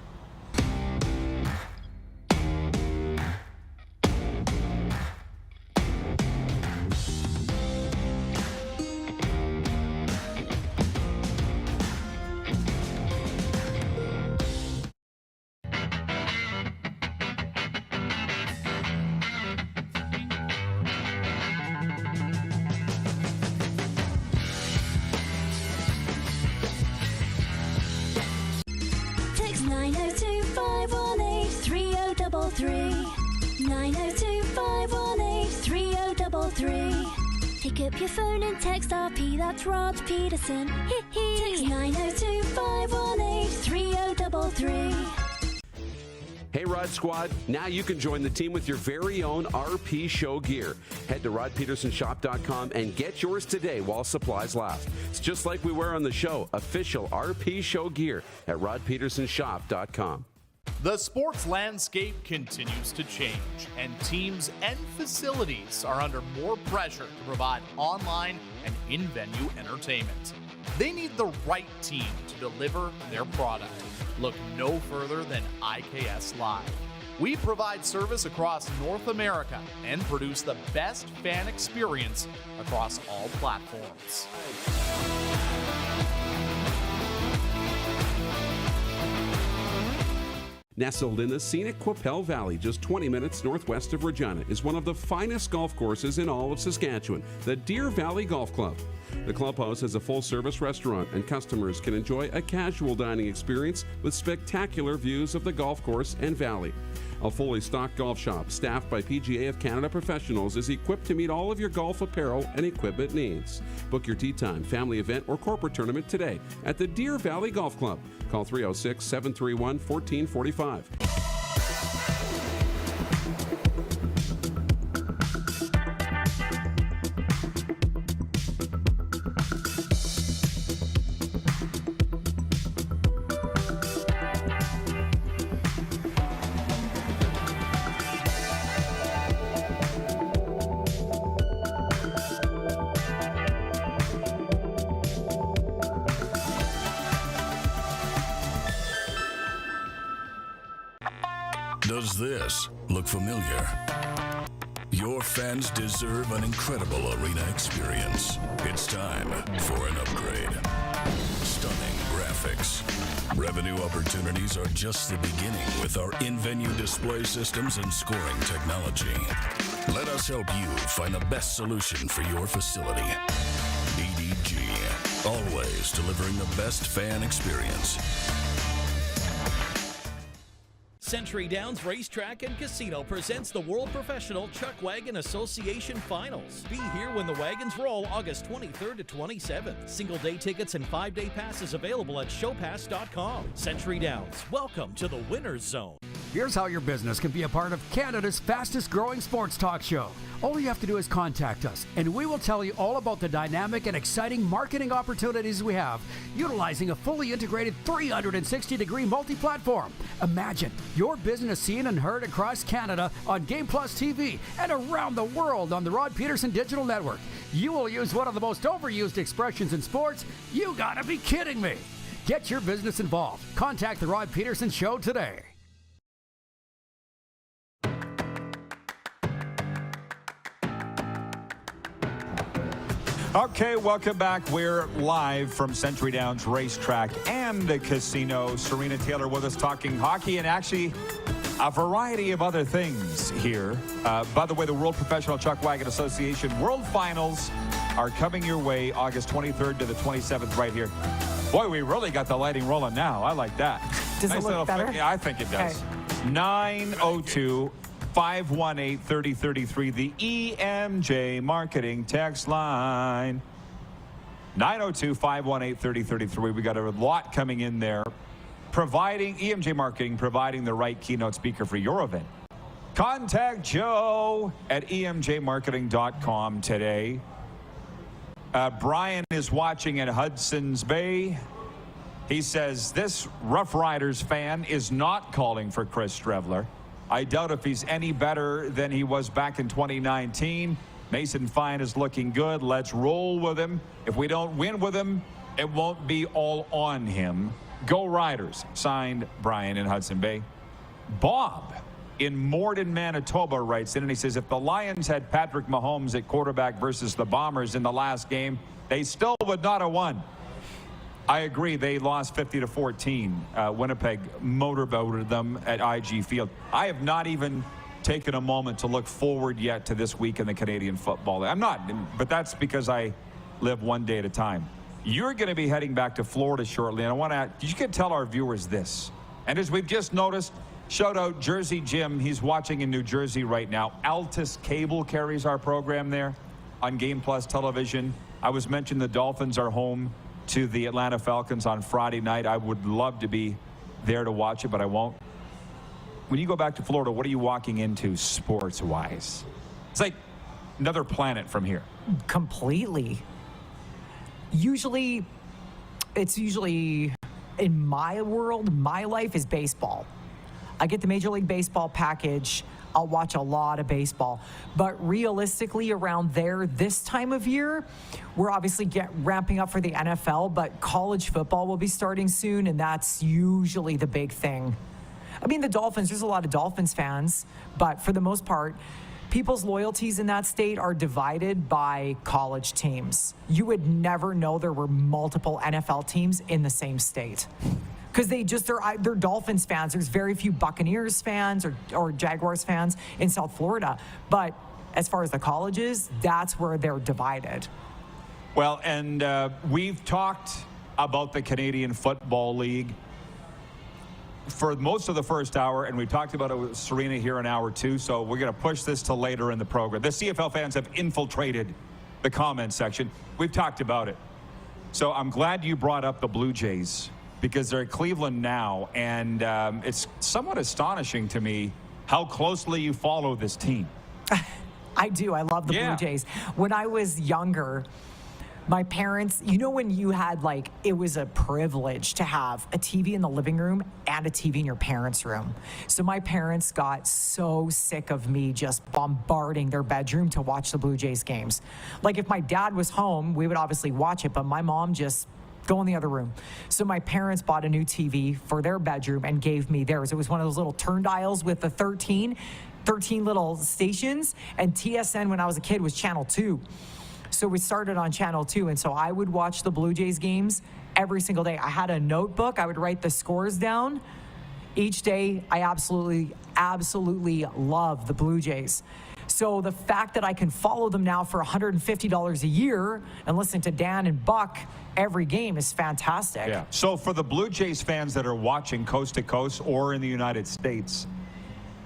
Pick up your phone and text RP, that's Rod Pedersen. Text 902 518 3033. Hey Rod Squad, now you can join the team with your very own RP Show gear. Head to rodpetersenshop.com and get yours today while supplies last. It's just like we wear on the show, official RP Show gear at rodpetersenshop.com. The sports landscape continues to change, and teams and facilities are under more pressure to provide online and in-venue entertainment. They need the right team to deliver their product. Look no further than IKS Live. We provide service across North America and produce the best fan experience across all platforms. Nestled in the scenic Qu'Appelle Valley, just 20 minutes northwest of Regina, is one of the finest golf courses in all of Saskatchewan, the Deer Valley Golf Club. The clubhouse has a full-service restaurant, and customers can enjoy a casual dining experience with spectacular views of the golf course and valley. A fully stocked golf shop, staffed by PGA of Canada professionals, is equipped to meet all of your golf apparel and equipment needs. Book your tee time, family event, or corporate tournament today at the Deer Valley Golf Club. Call 306-731-1445. Does this look familiar? Your fans deserve an incredible arena experience. It's time for an upgrade. Stunning graphics. Revenue opportunities are just the beginning with our in-venue display systems and scoring technology. Let us help you find the best solution for your facility. EDG, always delivering the best fan experience. Century Downs Racetrack and Casino presents the World Professional Chuck Wagon Association Finals. Be here when the wagons roll August 23rd to 27th. Single-day tickets and 5-day passes available at showpass.com. Century Downs, welcome to the winner's zone. Here's how your business can be a part of Canada's fastest growing sports talk show. All you have to do is contact us, and we will tell you all about the dynamic and exciting marketing opportunities we have, utilizing a fully integrated 360-degree multi-platform. Imagine your business seen and heard across Canada on Game Plus TV and around the world on the Rod Pedersen Digital Network. You will use one of the most overused expressions in sports. You gotta be kidding me. Get your business involved. Contact the Rod Pedersen Show today. Okay, welcome back. We're live from Century Downs Racetrack and the Casino. Serena Taylor with us talking hockey and actually a variety of other things here. By the way, the World Professional Chuck Wagon Association World Finals are coming your way August 23rd to the 27th right here. Boy, we really got the lighting rolling now. I like that. Does it look better? Yeah, I think it does. Okay. 902 518-3033, the EMJ Marketing text line. 902-518-3033. We got a lot coming in there. EMJ Marketing providing the right keynote speaker for your event. Contact Joe at emjmarketing.com today. Brian is watching in Hudson's Bay. He says this Rough Riders fan is not calling for Chris Strevler. I doubt if he's any better than he was back in 2019. Mason Fine is looking good. Let's roll with him. If we don't win with him, it won't be all on him. Go Riders. Signed, Brian in Hudson Bay. Bob in Morden, Manitoba writes in and he says, if the Lions had Patrick Mahomes at quarterback versus the Bombers in the last game, they still would not have won. I agree. They lost 50-14. Winnipeg motorboated them at IG Field. I have not even taken a moment to look forward yet to this week in the Canadian football. I'm not, but that's because I live one day at a time. You're going to be heading back to Florida shortly, and I want to, you can tell our viewers this. And as we've just noticed, shout out Jersey Jim. He's watching in New Jersey right now. Altus Cable carries our program there. on Game Plus television. I was mentioning the Dolphins are home to the Atlanta Falcons on Friday night. I would love to be there to watch it, but I won't. When you go back to Florida, what are you walking into sports-wise? It's like another planet from here. Completely. Usually, in my world, my life is baseball. I get the Major League Baseball package. I'll watch a lot of baseball. But realistically, around there, this time of year, we're obviously ramping up for the NFL, but college football will be starting soon, and that's usually the big thing. I mean, the Dolphins, there's a lot of Dolphins fans, but for the most part, people's loyalties in that state are divided by college teams. You would never know there were multiple NFL teams in the same state. Because they're Dolphins fans. There's very few Buccaneers fans or Jaguars fans in South Florida. But as far as the colleges, that's where they're divided. Well, and we've talked about the Canadian Football League for most of the first hour, and we talked about it with Serena here in hour 2, so we're going to push this to later in the program. The CFL fans have infiltrated the comment section. We've talked about it. So I'm glad you brought up the Blue Jays, because they're at Cleveland now, and it's somewhat astonishing to me how closely you follow this team. I do. I love the Blue Jays. When I was younger, my parents, when you had it was a privilege to have a TV in the living room and a TV in your parents' room. So my parents got so sick of me just bombarding their bedroom to watch the Blue Jays games. If my dad was home, we would obviously watch it, but my mom just go in the other room. So my parents bought a new TV for their bedroom and gave me theirs. It was one of those little turn dials with the 13 little stations, and TSN when I was a kid was channel 2. So we started on channel 2, and so I would watch the Blue Jays games every single day. I had a notebook. I would write the scores down each day. I absolutely love the Blue Jays. So the fact that I can follow them now for $150 a year and listen to Dan and Buck every game is fantastic. Yeah. So for the Blue Jays fans that are watching coast to coast or in the United States,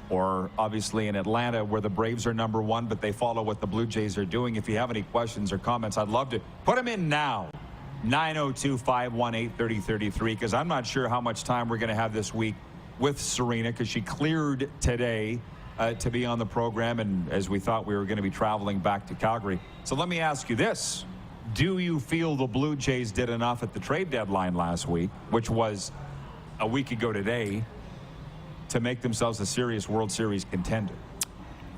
or obviously in Atlanta where the Braves are number 1, but they follow what the Blue Jays are doing, if you have any questions or comments, I'd love to put them in now. 902-518-3033, because I'm not sure how much time we're going to have this week with Serena, because she cleared today to be on the program, and as we thought we were going to be traveling back to Calgary. So let me ask you this. Do you feel the Blue Jays did enough at the trade deadline last week, which was a week ago today, to make themselves a serious World Series contender?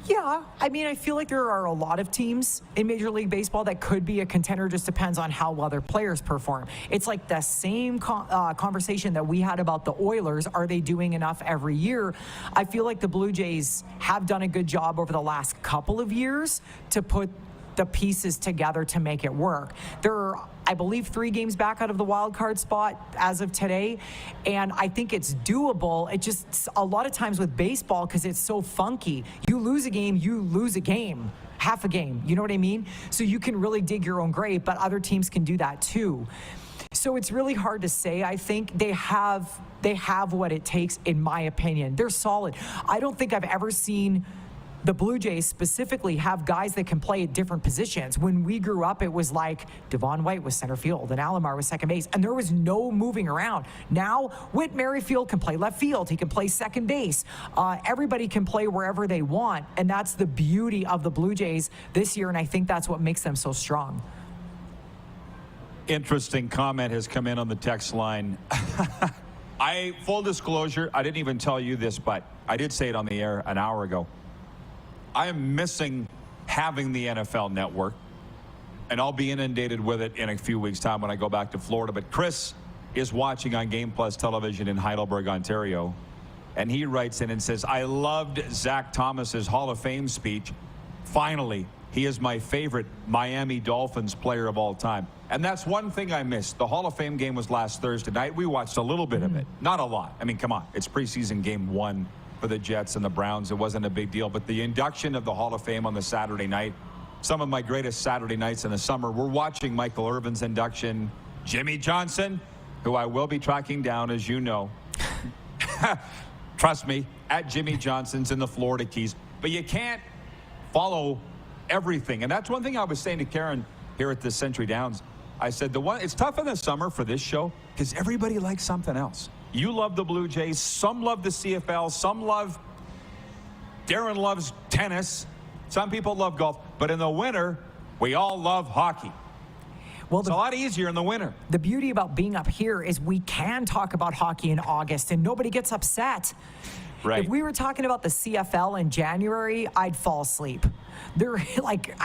Yeah, I mean, I feel like there are a lot of teams in Major League Baseball that could be a contender. Just depends on how well their players perform. It's like the same conversation that we had about the Oilers. Are they doing enough every year? I feel like the Blue Jays have done a good job over the last couple of years to put the pieces together to make it work. They're, I believe, 3 games back out of the wild card spot as of today, and I think it's doable. It just, a lot of times with baseball, because it's so funky, you lose a game, half a game, you know what I mean? So you can really dig your own grave, but other teams can do that too. So it's really hard to say. I think they have what it takes, in my opinion. They're solid. I don't think I've ever seen the Blue Jays specifically have guys that can play at different positions. When we grew up, it was like Devon White was center field and Alomar was second base, and there was no moving around. Now, Whit Merrifield can play left field. He can play second base. Everybody can play wherever they want, and that's the beauty of the Blue Jays this year, and I think that's what makes them so strong. Interesting comment has come in on the text line. Full disclosure, I didn't even tell you this, but I did say it on the air an hour ago. I am missing having the NFL Network, and I'll be inundated with it in a few weeks' time when I go back to Florida. But Chris is watching on Game Plus television in Heidelberg, Ontario, and he writes in and says, I loved Zach Thomas's Hall of Fame speech. Finally, he is my favorite Miami Dolphins player of all time. And that's one thing I missed. The Hall of Fame game was last Thursday night. We watched a little bit of it. Not a lot. I mean, come on. It's preseason game 1. For the Jets and the Browns. It wasn't a big deal, but the induction of the Hall of Fame on the Saturday night, some of my greatest Saturday nights in the summer. We're watching Michael Irvin's induction, Jimmy Johnson, who I will be tracking down, as you know. Trust me, at Jimmy Johnson's in the Florida Keys. But you can't follow everything. And that's one thing I was saying to Karen here at the Century Downs. I said, it's tough in the summer for this show because everybody likes something else. You love the Blue Jays. Some love the CFL. Some love, Darren loves tennis. Some people love golf. But in the winter, we all love hockey. Well, it's a lot easier in the winter. The beauty about being up here is we can talk about hockey in August and nobody gets upset. Right. If we were talking about the CFL in January, I'd fall asleep. They're like,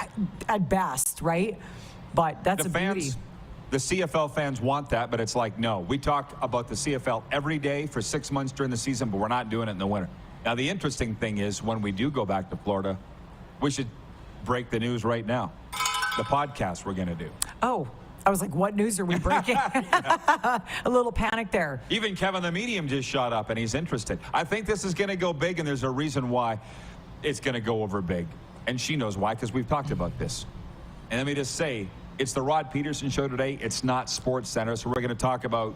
at best, right? But that's the beauty. The CFL fans want that, but it's like, no. We talk about the CFL every day for 6 months during the season, but we're not doing it in the winter. Now, the interesting thing is when we do go back to Florida, we should break the news right now. The podcast we're going to do. Oh, I was like, what news are we breaking? A little panic there. Even Kevin the Medium just shot up, and he's interested. I think this is going to go big, and there's a reason why it's going to go over big. And she knows why, because we've talked about this. And let me just say, it's the Rod Pedersen Show today. It's not Sports Center, so we're going to talk about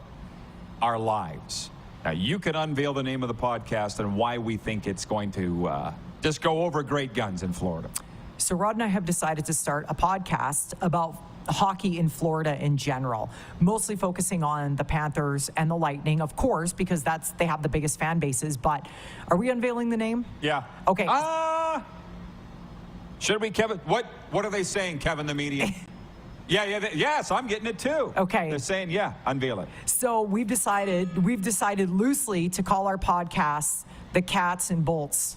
our lives. Now, you can unveil the name of the podcast and why we think it's going to just go over great guns in Florida. So Rod and I have decided to start a podcast about hockey in Florida in general, mostly focusing on the Panthers and the Lightning, of course, because they have the biggest fan bases. But are we unveiling the name? Yeah. Okay. Should we, Kevin? What are they saying, Kevin the Medium? Yes, I'm getting it too. Okay. They're saying, yeah, unveil it. So we've decided loosely to call our podcast the Cats and Bolts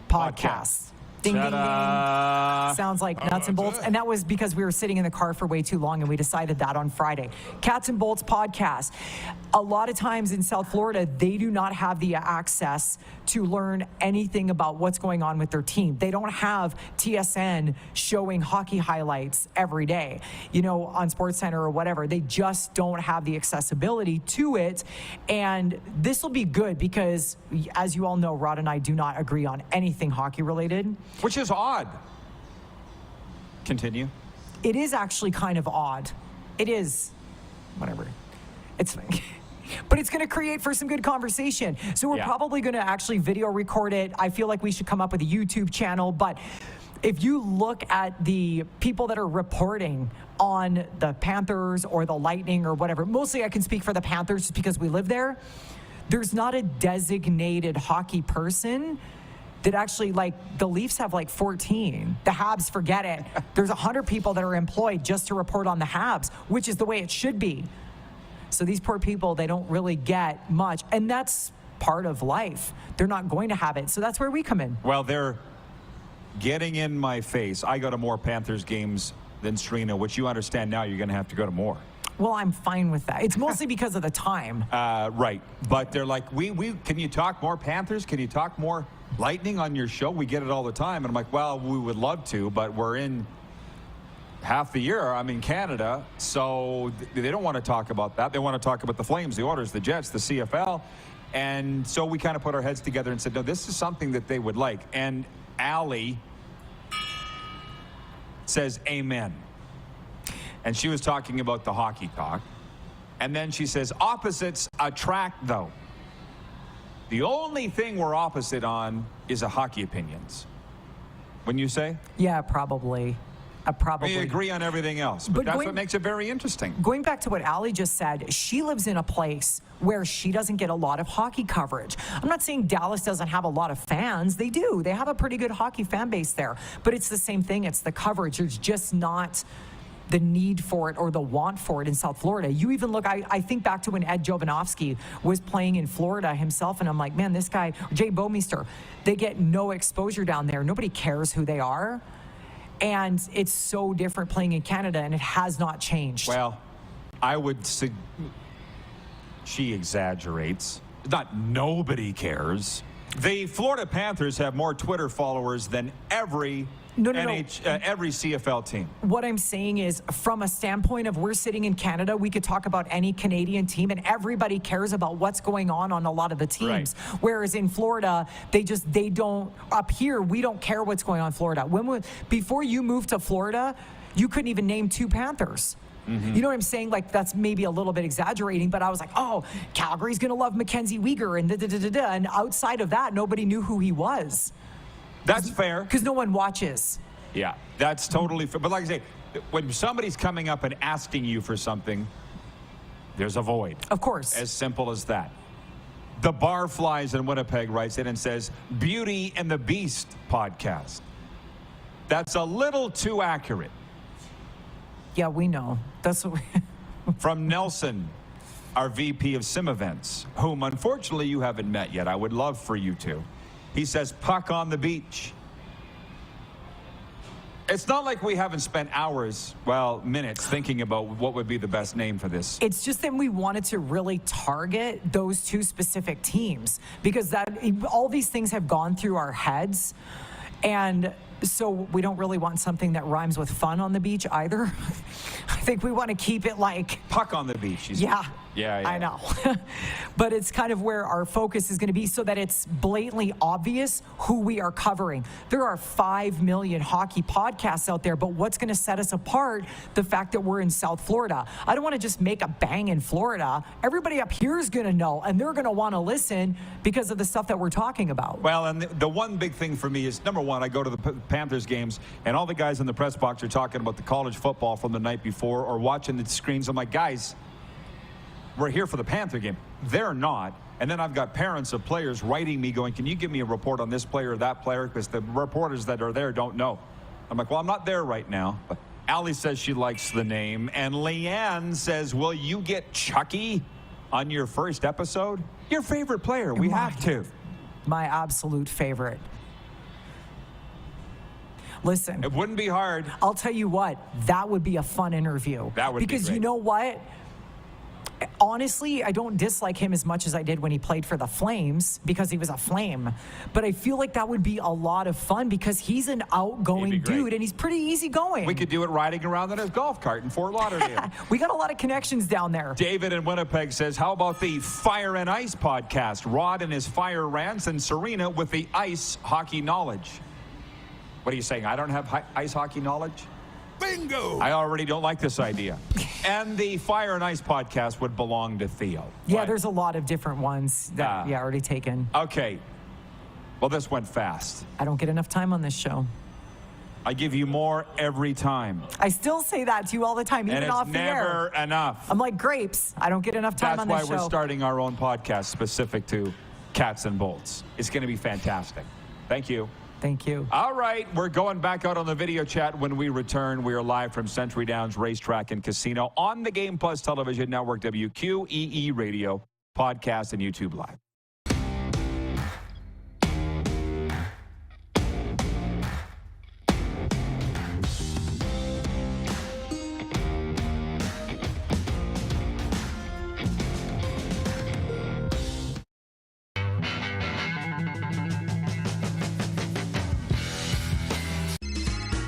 podcast. Ding, ding, ding. Sounds like nuts and bolts. And that was because we were sitting in the car for way too long and we decided that on Friday. Cats and Bolts podcast. A lot of times in South Florida, they do not have the access to learn anything about what's going on with their team. They don't have TSN showing hockey highlights every day, on SportsCenter or whatever. They just don't have the accessibility to it. And this will be good because, as you all know, Rod and I do not agree on anything hockey related. Which is odd. Continue. It is actually kind of odd. It is. Whatever. It's fine. But it's going to create for some good conversation. So we're probably going to actually video record it. I feel like we should come up with a YouTube channel. But if you look at the people that are reporting on the Panthers or the Lightning or whatever, mostly I can speak for the Panthers just because we live there. There's not a designated hockey person that actually, the Leafs have 14. The Habs, forget it. There's 100 people that are employed just to report on the Habs, which is the way it should be. So these poor people, they don't really get much. And that's part of life. They're not going to have it. So that's where we come in. Well, they're getting in my face. I go to more Panthers games than Serena, which you understand now you're going to have to go to more. Well, I'm fine with that. It's mostly because of the time. Right. But they're like, can you talk more Panthers? Can you talk more Lightning on your show? We get it all the time. And I'm like, well, we would love to, but we're in half the year. I'm in Canada, so they don't want to talk about that. They want to talk about the Flames, the Oilers, the Jets, the CFL. And so we kind of put our heads together and said, no, this is something that they would like. And Allie says, amen. And she was talking about the hockey talk. And then she says, opposites attract, though. The only thing we're opposite on is a hockey opinions. Wouldn't you say? Yeah, probably. We agree on everything else, but that's what makes it very interesting. Going back to what Allie just said, she lives in a place where she doesn't get a lot of hockey coverage. I'm not saying Dallas doesn't have a lot of fans. They do. They have a pretty good hockey fan base there. But it's the same thing. It's the coverage. There's just not the need for it or the want for it in South Florida. You even look, I think back to when Ed Jovanovski was playing in Florida himself, and I'm like, man, this guy, Jay Bouwmeester, they get no exposure down there. Nobody cares who they are. And it's so different playing in Canada, and it has not changed. Well, I would say she exaggerates. Not nobody cares. The Florida Panthers have more Twitter followers than every CFL team. What I'm saying is, from a standpoint of we're sitting in Canada, we could talk about any Canadian team, and everybody cares about what's going on a lot of the teams. Right. Whereas in Florida, they don't. Up here, we don't care what's going on in Florida. Before you moved to Florida, you couldn't even name two Panthers. Mm-hmm. You know what I'm saying? That's maybe a little bit exaggerating, but I was like, oh, Calgary's going to love Mackenzie Weegar, and outside of that, nobody knew who he was. That's fair. Because no one watches. Yeah, that's totally fair. But like I say, when somebody's coming up and asking you for something, there's a void. Of course. As simple as that. The Barflies in Winnipeg writes in and says, Beauty and the Beast podcast. That's a little too accurate. Yeah, we know. That's what we... From Nelson, our VP of Sim Events, whom unfortunately you haven't met yet. I would love for you to. He says, Puck on the beach. It's not like we haven't spent hours, well, minutes, thinking about what would be the best name for this. It's just that we wanted to really target those two specific teams because that all these things have gone through our heads. And so we don't really want something that rhymes with fun on the beach either. I think we want to keep it like... Puck on the beach. Yeah. Yeah. I know. But it's kind of where our focus is going to be so that it's blatantly obvious who we are covering. There are 5 million hockey podcasts out there, but what's going to set us apart? The fact that we're in South Florida. I don't want to just make a bang in Florida. Everybody up here is going to know, and they're going to want to listen because of the stuff that we're talking about. Well, and the one big thing for me is, number one, I go to the Panthers games, and all the guys in the press box are talking about the college football from the night before or watching the screens. I'm like, guys, we're here for the Panther game. They're not. And then I've got parents of players writing me going, can you give me a report on this player or that player? Because the reporters that are there don't know. I'm like, well, I'm not there right now. But Allie says she likes the name. And Leanne says, will you get Chucky on your first episode? Your favorite player. We have to. My absolute favorite. Listen. It wouldn't be hard. I'll tell you what, that would be a fun interview. That would be Because great. You know what? Honestly, I don't dislike him as much as I did when he played for the Flames because he was a Flame. But I feel like that would be a lot of fun because he's an outgoing dude and he's pretty easygoing. We could do it riding around in his golf cart in Fort Lauderdale. We got a lot of connections down there. David in Winnipeg says, how about the Fire and Ice podcast? Rod and his fire rants and Serena with the ice hockey knowledge. What are you saying? I don't have ice hockey knowledge? Bingo! I already don't like this idea. And the Fire and Ice podcast would belong to Theo. Yeah, Right. there's a lot of different ones that, already taken. Okay. Well, this went fast. I don't get enough time on this show. I give you more every time. I still say that to you all the time, even And it's off the air. never enough. I'm like grapes. I don't get enough time on this show. That's why we're starting our own podcast specific to Cats and Bolts. It's going to be fantastic. Thank you. Thank you. All right, we're going back out on the video chat when we return. We are live from Century Downs Racetrack and Casino on the Game Plus Television Network, WQEE Radio, podcast, and YouTube Live.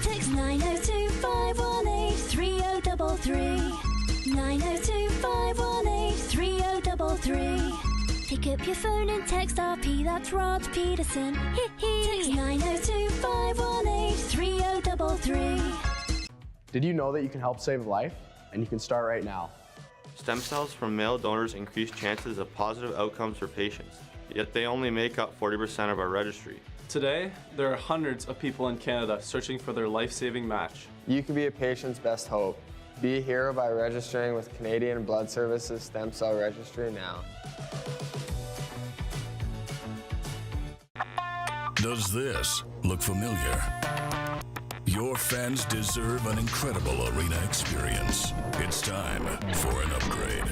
Text 902-518-3033. 902-518-3033. Pick up your phone and text RP, that's Rod Pedersen. Text 902-518-3033. Did you know that you can help save a life? And you can start right now. Stem cells from male donors increase chances of positive outcomes for patients, yet they only make up 40% of our registry. Today, there are hundreds of people in Canada searching for their life-saving match. You can be a patient's best hope. Be a hero by registering with Canadian Blood Services Stem Cell Registry now. Does this look familiar? Your fans deserve an incredible arena experience. It's time for an upgrade.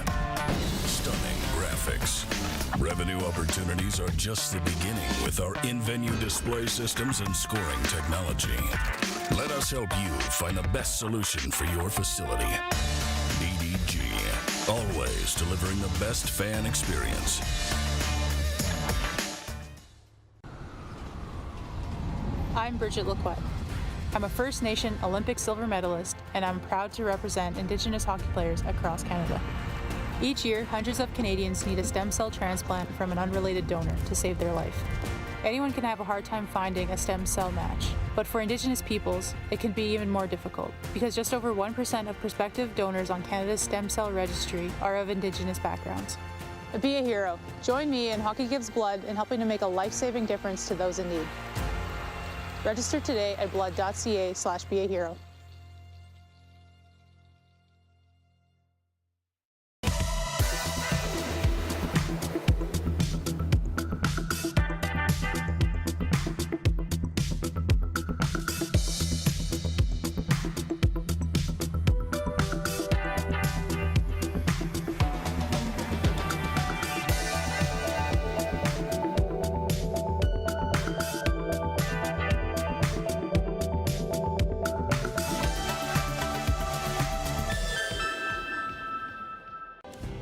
Stunning graphics. Revenue opportunities are just the beginning with our in-venue display systems and scoring technology. Let us help you find the best solution for your facility. DDG, always delivering the best fan experience. I'm Bridget Lacquette. I'm a First Nation Olympic silver medalist, and I'm proud to represent Indigenous hockey players across Canada. Each year, hundreds of Canadians need a stem cell transplant from an unrelated donor to save their life. Anyone can have a hard time finding a stem cell match, but for Indigenous peoples, it can be even more difficult because just over 1% of prospective donors on Canada's stem cell registry are of Indigenous backgrounds. Be a hero. Join me in Hockey Gives Blood in helping to make a life-saving difference to those in need. Register today at blood.ca/beahero.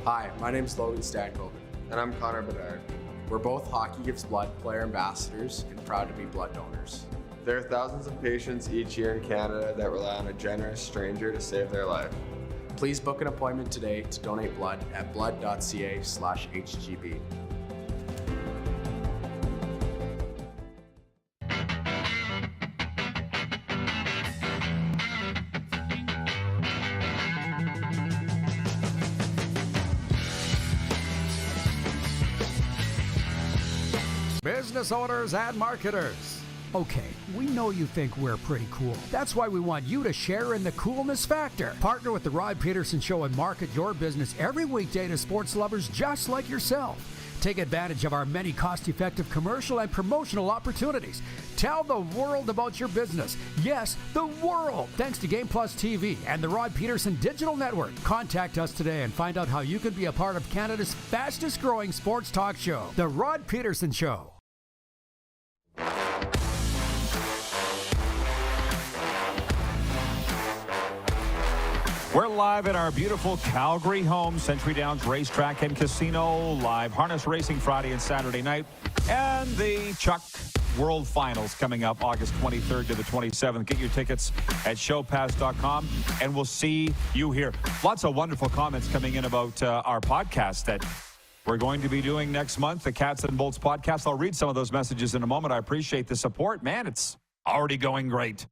Hi, my name is Logan Stankoven. And I'm Connor Bedard. We're both Hockey Gives Blood player ambassadors and proud to be blood donors. There are thousands of patients each year in Canada that rely on a generous stranger to save their life. Please book an appointment today to donate blood at blood.ca/HGB. Business owners and marketers. Okay, we know you think we're pretty cool. That's why we want you to share in the coolness factor. Partner with the Rod Pedersen Show and market your business every weekday to sports lovers just like yourself. Take advantage of our many cost-effective commercial and promotional opportunities. Tell the world about your business. Yes, the world. Thanks to Game Plus TV and the Rod Pedersen Digital Network. Contact us today and find out how you can be a part of Canada's fastest-growing sports talk show, The Rod Pedersen Show. We're live at our beautiful Calgary home, Century Downs Racetrack and Casino. Live harness racing Friday and Saturday night. And the Chuck World Finals coming up August 23rd to the 27th. Get your tickets at showpass.com, and we'll see you here. Lots of wonderful comments coming in about our podcast that we're going to be doing next month, the Cats and Bolts podcast. I'll read some of those messages in a moment. I appreciate the support. Man, it's already going great.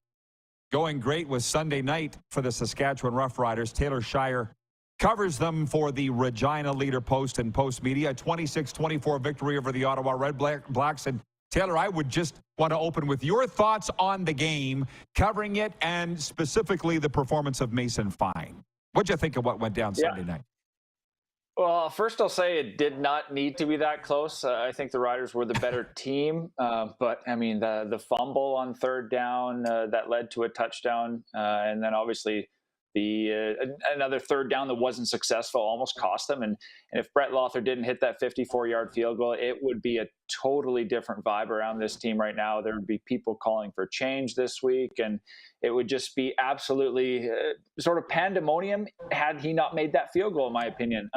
Going great was Sunday night for the Saskatchewan Roughriders. Taylor Shire covers them for the Regina Leader Post and Post Media. 26-24 victory over the Ottawa Red Blacks. And Taylor, I would just want to open with your thoughts on the game, covering it, and specifically the performance of Mason Fine. What'd you think of what went down Sunday night? Well, first I'll say it did not need to be that close. I think the Riders were the better team, but I mean the fumble on third down that led to a touchdown, and then obviously another third down that wasn't successful almost cost them. And if Brett Lothar didn't hit that 54-yard field goal, it would be a totally different vibe around this team right now. There would be people calling for change this week, and it would just be absolutely sort of pandemonium had he not made that field goal, in my opinion.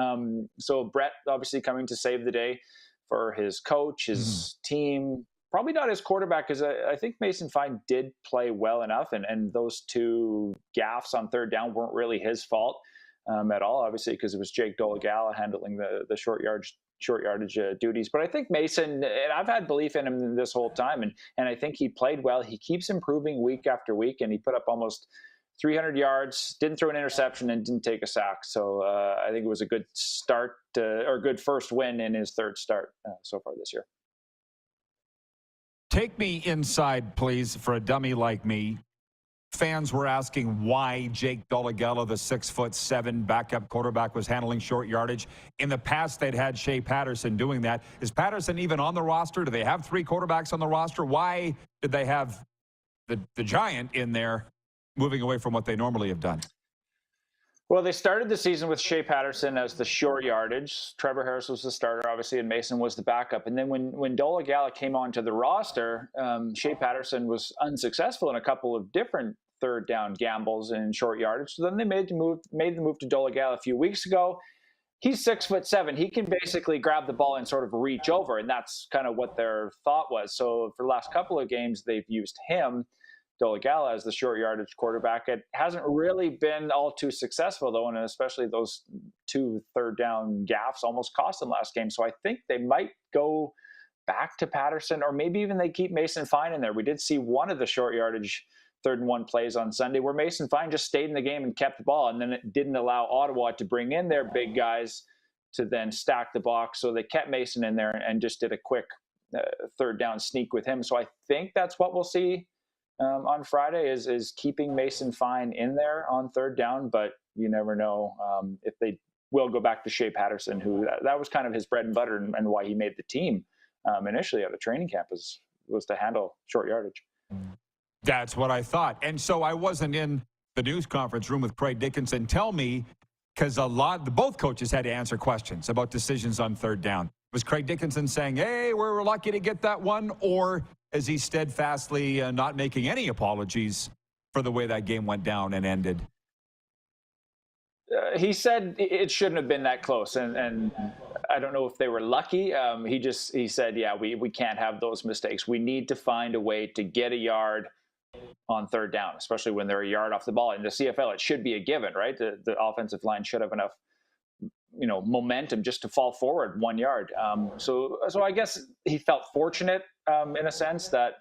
So Brett obviously coming to save the day for his coach, his team, probably not his quarterback, because I think Mason Fine did play well enough, and those two gaffes on third down weren't really his fault at all, obviously, because it was Jake Dolegala handling the short yardage duties. But I think Mason, and I've had belief in him this whole time, and I think he played well. He keeps improving week after week, and he put up almost 300 yards, didn't throw an interception, and didn't take a sack. So I think it was a good start, or good first win in his third start so far this year. Take me inside, please, for a dummy like me. Fans were asking why Jake Dolegala, the 6'7" backup quarterback, was handling short yardage. In the past, they'd had Shea Pedersen doing that. Is Pedersen even on the roster? Do they have three quarterbacks on the roster? Why did they have the giant in there moving away from what they normally have done? Well, they started the season with Shea Pedersen as the short yardage. Trevor Harris was the starter, obviously, and Mason was the backup. And then when Dolegala came onto the roster, Shea Pedersen was unsuccessful in a couple of different third down gambles in short yardage. So then they made the move to Dolegala a few weeks ago. He's 6'7". He can basically grab the ball and sort of reach over, and that's kind of what their thought was. So for the last couple of games, they've used him, Dolegala, as the short yardage quarterback. It hasn't really been all too successful, though, and especially those two third down gaffes almost cost them last game. So I think they might go back to Pedersen, or maybe even they keep Mason Fine in there. We did see one of the short yardage 3rd and 1 plays on Sunday where Mason Fine just stayed in the game and kept the ball, and then it didn't allow Ottawa to bring in their big guys to then stack the box. So they kept Mason in there and just did a quick third down sneak with him. So I think that's what we'll see on Friday is keeping Mason Fine in there on third down, but you never know if they will go back to Shea Patterson, who that was kind of his bread and butter and why he made the team initially out of training camp was to handle short yardage. That's what I thought. And so I wasn't in the news conference room with Craig Dickinson. Tell me, because both coaches had to answer questions about decisions on third down. Was Craig Dickinson saying, hey, we're lucky to get that one? Or is he steadfastly not making any apologies for the way that game went down and ended? He said it shouldn't have been that close, and I don't know if they were lucky. He said, yeah, we can't have those mistakes. We need to find a way to get a yard on third down, especially when they're a yard off the ball. In the CFL, it should be a given, right? The offensive line should have enough, momentum just to fall forward 1 yard. So I guess he felt fortunate in a sense that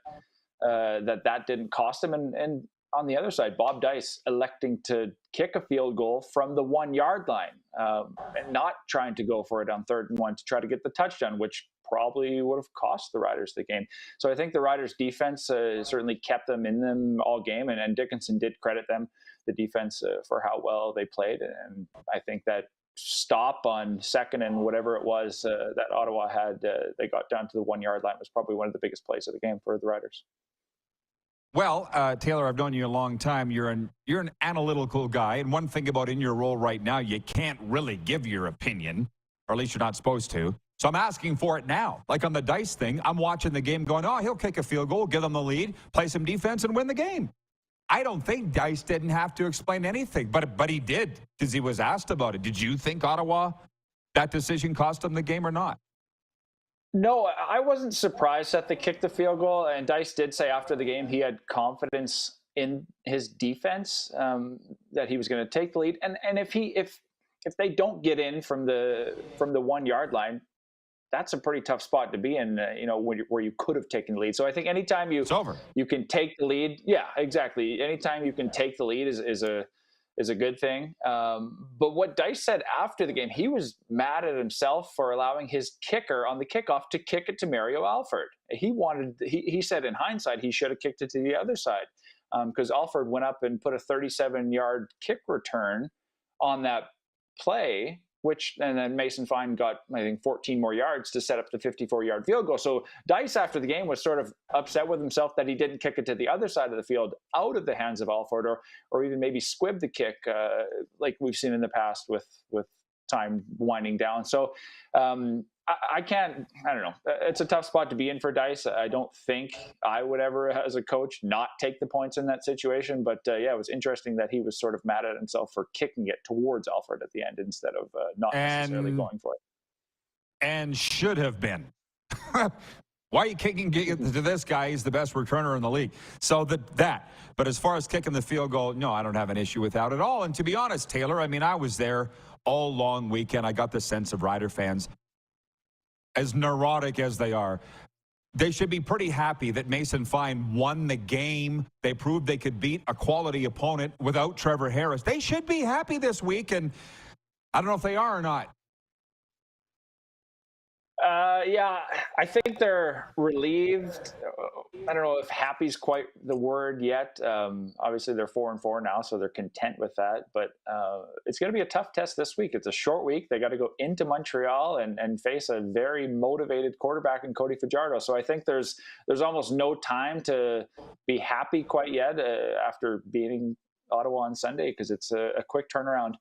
that didn't cost him. And on the other side, Bob Dice electing to kick a field goal from the 1 yard line and not trying to go for it on 3rd and 1 to try to get the touchdown, which probably would have cost the Riders the game. So I think the Riders' defense certainly kept them in them all game, and Dickinson did credit them, the defense, for how well they played. And I think that stop on 2nd and whatever it was that Ottawa had, they got down to the 1 yard line, was probably one of the biggest plays of the game for the Riders. Well, Taylor, I've known you a long time. You're an analytical guy, and one thing about in your role right now, you can't really give your opinion, or at least you're not supposed to. So I'm asking for it now. Like on the Dice thing, I'm watching the game going, oh, he'll kick a field goal, give them the lead, play some defense, and win the game. I don't think Dice didn't have to explain anything, but he did because he was asked about it. Did you think Ottawa, that decision cost them the game or not? No, I wasn't surprised that they kicked the field goal. And Dice did say after the game he had confidence in his defense, that he was going to take the lead. And if they don't get in from the 1 yard line, that's a pretty tough spot to be in, where you could have taken the lead. So I think anytime you can take the lead, yeah, exactly. Anytime you can take the lead is a good thing. But what Dice said after the game, he was mad at himself for allowing his kicker on the kickoff to kick it to Mario Alford. He said in hindsight, he should have kicked it to the other side, because Alford went up and put a 37-yard kick return on that play, and then Mason Fine got, I think, 14 more yards to set up the 54-yard field goal. So Dice after the game was sort of upset with himself that he didn't kick it to the other side of the field out of the hands of Alford, or even maybe squib the kick like we've seen in the past with time winding down. So I don't know. It's a tough spot to be in for Dice. I don't think I would ever, as a coach, not take the points in that situation. But yeah, it was interesting that he was sort of mad at himself for kicking it towards Alford at the end instead of not necessarily going for it. And should have been. Why are you kicking to this guy? He's the best returner in the league. So that. But as far as kicking the field goal, no, I don't have an issue with that at all. And to be honest, Taylor, I mean, I was there all long weekend. I got the sense of Rider fans, as neurotic as they are, they should be pretty happy that Mason Fine won the game. They proved they could beat a quality opponent without Trevor Harris. They should be happy this week, and I don't know if they are or not. Yeah, I think they're relieved. I don't know if happy's quite the word yet. Obviously, they're 4-4 now, so they're content with that. But it's going to be a tough test this week. It's a short week. They got to go into Montreal and face a very motivated quarterback in Cody Fajardo. So I think there's almost no time to be happy quite yet after beating Ottawa on Sunday, because it's a quick turnaround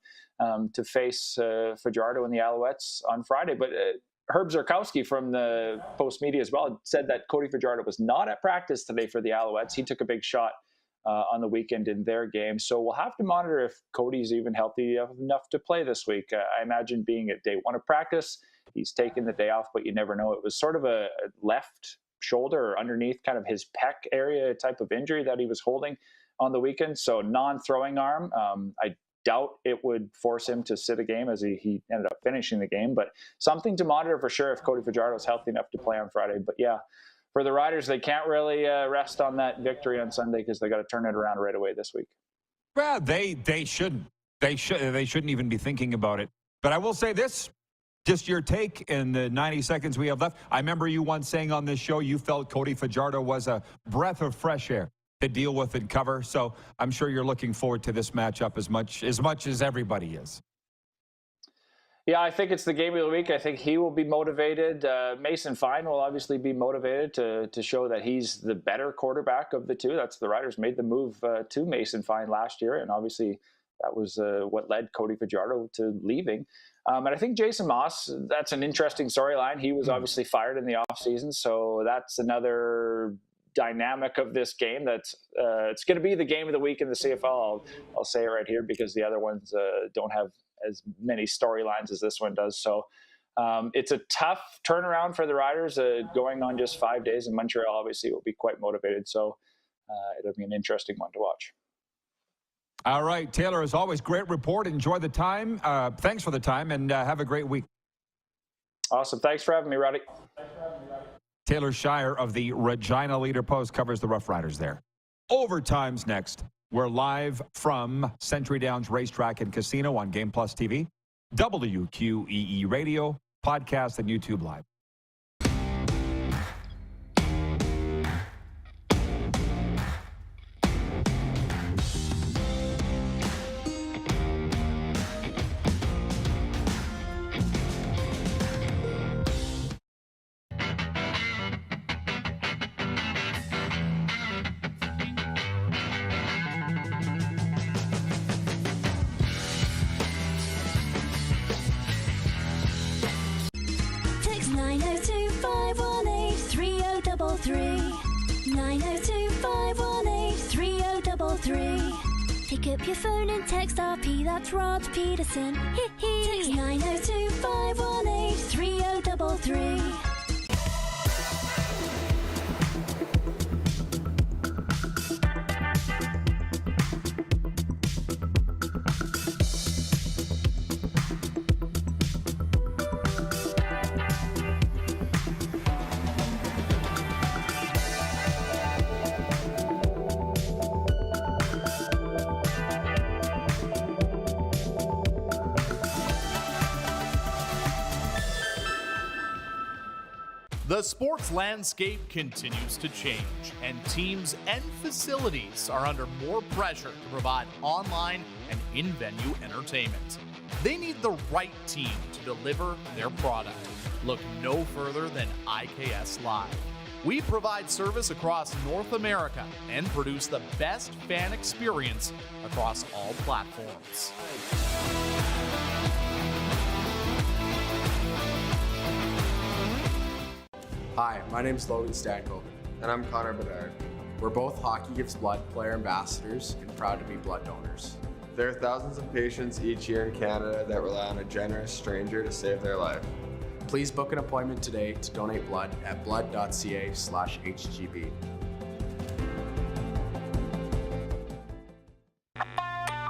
to face Fajardo and the Alouettes on Friday. But Herb Zurkowski from the Post Media as well said that Cody Fajardo was not at practice today for the Alouettes. He took a big shot on the weekend in their game. So we'll have to monitor if Cody's even healthy enough to play this week. I imagine being at day 1 of practice, he's taken the day off, but you never know. It was sort of a left shoulder or underneath kind of his pec area type of injury that he was holding on the weekend. So non-throwing arm. I doubt it would force him to sit a game, as he ended up finishing the game, but something to monitor for sure if Cody Fajardo is healthy enough to play on Friday. But yeah, for the Riders, they can't really rest on that victory on Sunday, because they got to turn it around right away this week. Well, they shouldn't. They shouldn't even be thinking about it. But I will say this, just your take in the 90 seconds we have left. I remember you once saying on this show you felt Cody Fajardo was a breath of fresh air. deal with and cover. So I'm sure you're looking forward to this matchup as much as everybody is. Yeah, I think it's the game of the week. I think he will be motivated. Mason Fine will obviously be motivated to show that he's the better quarterback of the two. That's the Riders made the move to Mason Fine last year, and obviously that was what led Cody Fajardo to leaving. And I think Jason Moss, that's an interesting storyline. He was obviously fired in the offseason, so that's another dynamic of this game. That's it's going to be the game of the week in the CFL. I'll say it right here because the other ones don't have as many storylines as this one does. So it's a tough turnaround for the Riders going on just 5 days in Montreal. Obviously will be quite motivated. So it'll be an interesting one to watch. All right, Taylor, as always, great report. Enjoy the time. Thanks for the time and have a great week. Awesome. Thanks for having me, Roddy. Taylor Shire of the Regina Leader Post covers the Rough Riders there. Overtime's next. We're live from Century Downs Racetrack and Casino on Game Plus TV, WQEE Radio, podcast, and YouTube Live. Text 902-518-3033. 902-518-3033. Pick up your phone and text RP, that's Rod Pedersen. Text 902-518-3033. The sports landscape continues to change, and teams and facilities are under more pressure to provide online and in-venue entertainment. They need the right team to deliver their product. Look no further than IKS Live. We provide service across North America and produce the best fan experience across all platforms. Hi, my name is Logan Stankoven. And I'm Connor Bedard. We're both Hockey Gives Blood player ambassadors and proud to be blood donors. There are thousands of patients each year in Canada that rely on a generous stranger to save their life. Please book an appointment today to donate blood at blood.ca/HGB.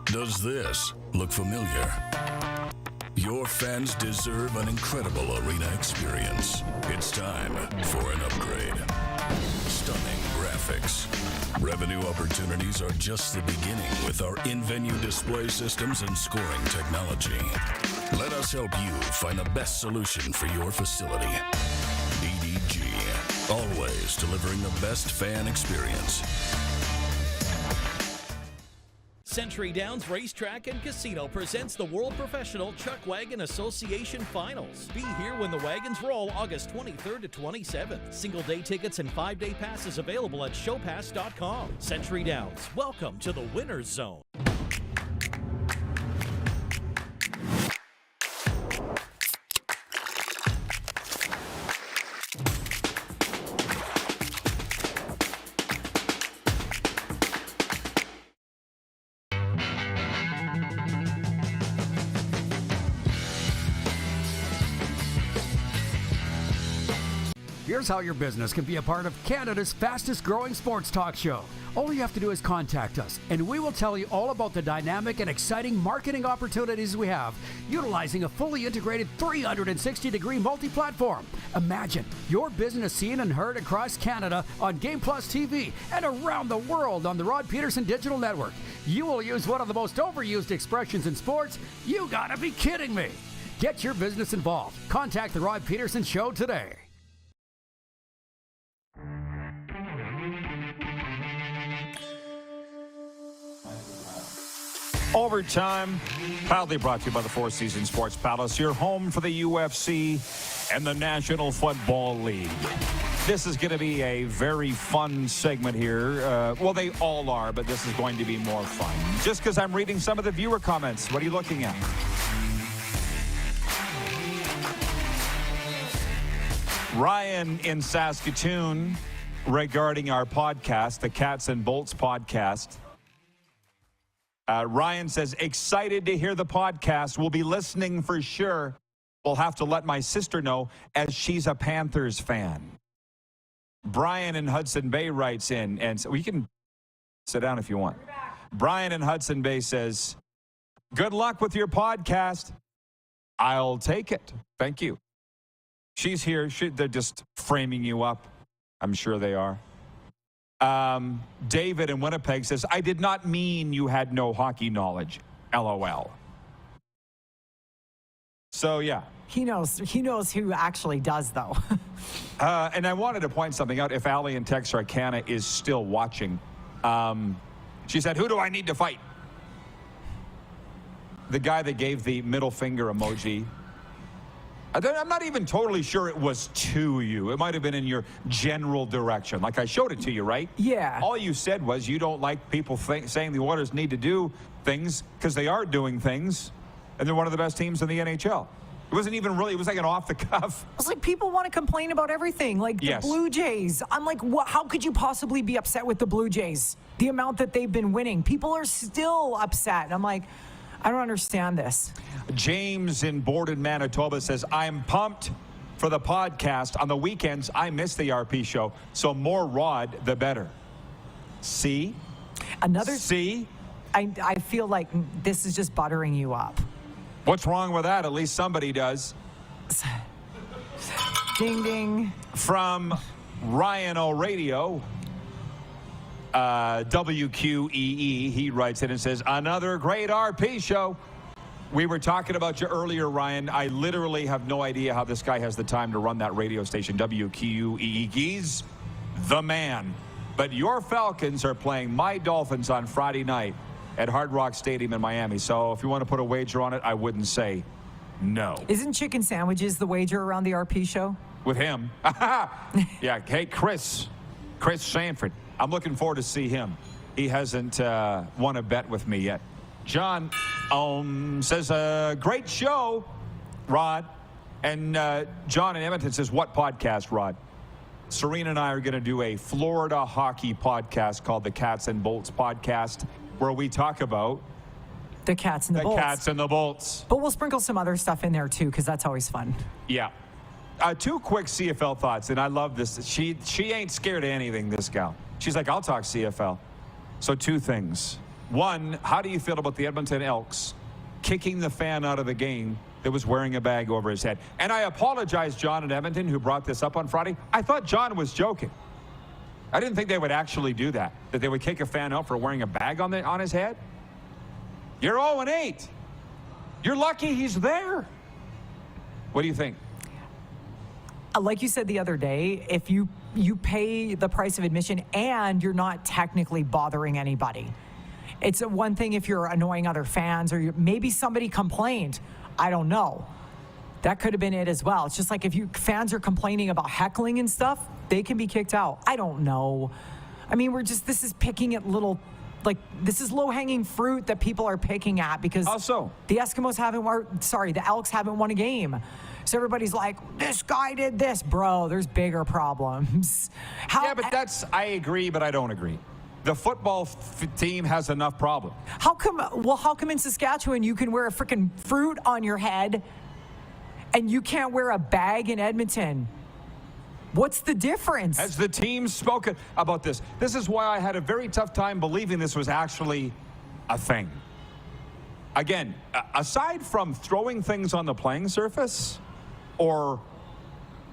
Does this look familiar? Your fans deserve an incredible arena experience. It's time for an upgrade. Stunning graphics. Revenue opportunities are just the beginning with our in-venue display systems and scoring technology. Let us help you find the best solution for your facility. EDG, always delivering the best fan experience. Century Downs Racetrack and Casino presents the World Professional Chuck Wagon Association Finals. Be here when the wagons roll August 23rd to 27th. Single-day tickets and 5-day passes available at showpass.com. Century Downs, welcome to the winner's zone. Here's how your business can be a part of Canada's fastest growing sports talk show. All you have to do is contact us, and we will tell you all about the dynamic and exciting marketing opportunities we have, utilizing a fully integrated 360-degree multi-platform. Imagine your business seen and heard across Canada on Game Plus TV and around the world on the Rod Pedersen Digital Network. You will use one of the most overused expressions in sports. You gotta be kidding me. Get your business involved. Contact the Rod Pedersen Show today. Overtime, proudly brought to you by the Four Seasons Sports Palace, your home for the UFC and the National Football League. This is going to be a very fun segment here. Well, they all are, but this is going to be more fun. Just because I'm reading some of the viewer comments. What are you looking at? Ryan in Saskatoon regarding our podcast, the Cats and Bolts podcast. Ryan says, excited to hear the podcast. We'll be listening for sure. We'll have to let my sister know as she's a Panthers fan. Brian in Hudson Bay writes in, and so we can sit down if you want. Brian in Hudson Bay says, good luck with your podcast. I'll take it. Thank you. She's here. They're just framing you up. I'm sure they are. David in Winnipeg says, I did not mean you had no hockey knowledge. LOL. So, yeah. He knows who actually does, though. And I wanted to point something out. If Allie in Texarkana is still watching, she said, who do I need to fight? The guy that gave the middle finger emoji. I'm not even totally sure it was to you. It might have been in your general direction. Like I showed it to you, right? Yeah. All you said was you don't like people saying the Oilers need to do things because they are doing things, and they're one of the best teams in the NHL. It wasn't even really, it was like an off the cuff. It's like people want to complain about everything, like the Blue Jays. I'm like, how could you possibly be upset with the Blue Jays? The amount that they've been winning. People are still upset. And I'm like, I don't understand this. James in Borden, Manitoba says, I'm pumped for the podcast. On the weekends, I miss the RP show, so more Rod, the better. See? See? I feel like this is just buttering you up. What's wrong with that? At least somebody does. Ding, ding. From Ryan O'Radio, WQEE, he writes in and says, another great RP show. We were talking about you earlier, Ryan. I literally have no idea how this guy has the time to run that radio station, WQEE. He's the man. But your Falcons are playing my Dolphins on Friday night at Hard Rock Stadium in Miami. So if you want to put a wager on it, I wouldn't say no. Isn't chicken sandwiches the wager around the RP show? With him. Yeah. Hey, Chris Sanford. I'm looking forward to see him. He hasn't won a bet with me yet. John says, great show, Rod. And John in Edmonton says, what podcast, Rod? Serena and I are going to do a Florida hockey podcast called the Cats and Bolts podcast, where we talk about the Cats and the Bolts. Cats and the Bolts. But we'll sprinkle some other stuff in there, too, because that's always fun. Yeah. Two quick CFL thoughts, and I love this. She ain't scared of anything, this gal. She's like, I'll talk CFL. So two things. One, how do you feel about the Edmonton Elks kicking the fan out of the game that was wearing a bag over his head? And I apologize, John in Edmonton, who brought this up on Friday. I thought John was joking. I didn't think they would actually do that they would kick a fan out for wearing a bag on his head. You're 0-8. You're lucky he's there. What do you think? Like you said the other day, if you pay the price of admission and you're not technically bothering anybody. It's one thing if you're annoying other fans or maybe somebody complained. I don't know. That could have been it as well. It's just like if fans are complaining about heckling and stuff, they can be kicked out. I don't know. I mean, this is picking at this is low-hanging fruit that people are picking at because also the the Elks haven't won a game. So everybody's like, this guy did this. Bro, there's bigger problems. I agree, but I don't agree. The football team has enough problems. How come in Saskatchewan you can wear a freaking fruit on your head and you can't wear a bag in Edmonton? What's the difference? Has the team spoken about this? This is why I had a very tough time believing this was actually a thing. Again, aside from throwing things on the playing surface or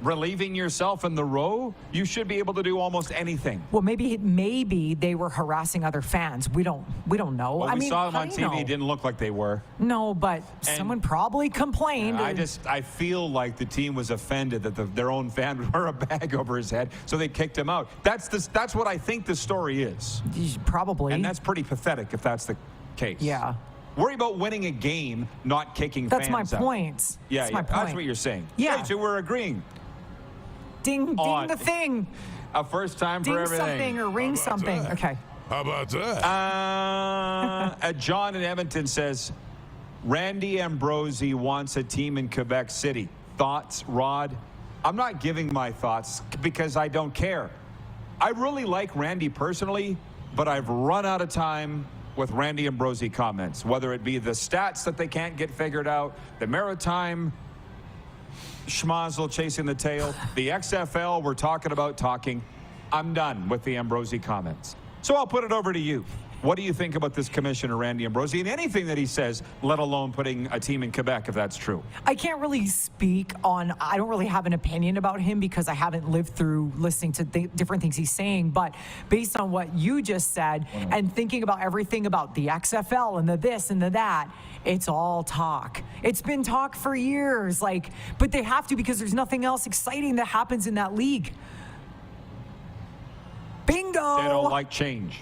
relieving yourself in the row, you should be able to do almost anything. Well, maybe they were harassing other fans. We don't know. Well, we saw them on TV. It didn't look like they were. No, but someone probably complained. I feel like the team was offended that their own fan would wear a bag over his head, so they kicked him out. That's what I think the story is. Probably. And that's pretty pathetic if that's the case. Yeah. Worry about winning a game, not kicking That's fans my out. point. Yeah, That's my That's point. what you're saying. Yeah. Okay, so we're agreeing. Ding On the thing. A first time Ding for everything. something or ring something. that? Okay. How about that? John in Edmonton says, Randy Ambrosie wants a team in Quebec City. Thoughts, Rod? I'm not giving my thoughts because I don't care. I really like Randy personally, but I've run out of time with Randy Ambrosie comments, whether it be the stats that they can't get figured out, the Maritime schmozzle chasing the tail, the XFL we're talking about talking. I'm done with the Ambrosie comments. So I'll put it over to you. What do you think about this Commissioner, Randy Ambrosie, and anything that he says, let alone putting a team in Quebec, if that's true? I can't really speak on, I don't really have an opinion about him because I haven't lived through listening to different things he's saying. But based on what you just said and thinking about everything about the XFL and the this and the that, it's all talk. It's been talk for years. But they have to because there's nothing else exciting that happens in that league. Bingo! They don't like change.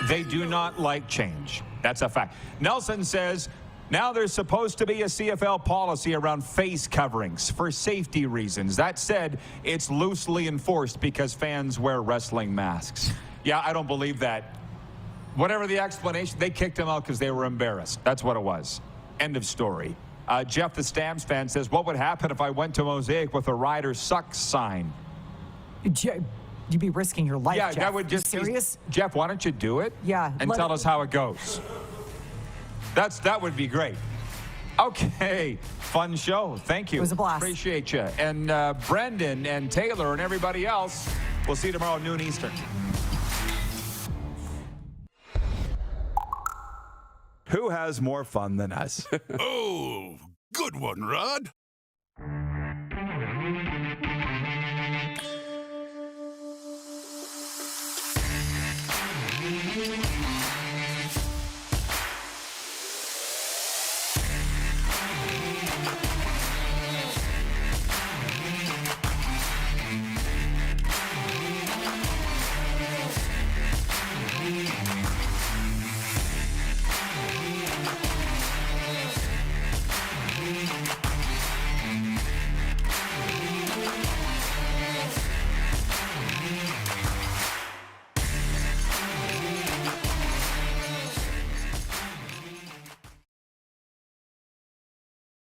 They do not like change. That's a fact. Nelson says, now there's supposed to be a CFL policy around face coverings for safety reasons. That said, it's loosely enforced because fans wear wrestling masks. Yeah, I don't believe that. Whatever the explanation, they kicked him out because they were embarrassed. That's what it was. End of story. Jeff, the Stamps fan, says, what would happen if I went to Mosaic with a Rider Sucks sign? You'd be risking your life, Yeah, Jeff. that would just you serious? Jeff, why don't you do it? Yeah. And tell us how it goes. That would be great. Okay, fun show. Thank you. It was a blast. Appreciate you. And Brendan and Taylor and everybody else, we'll see you tomorrow at noon Eastern. Who has more fun than us? Oh, good one, Rod.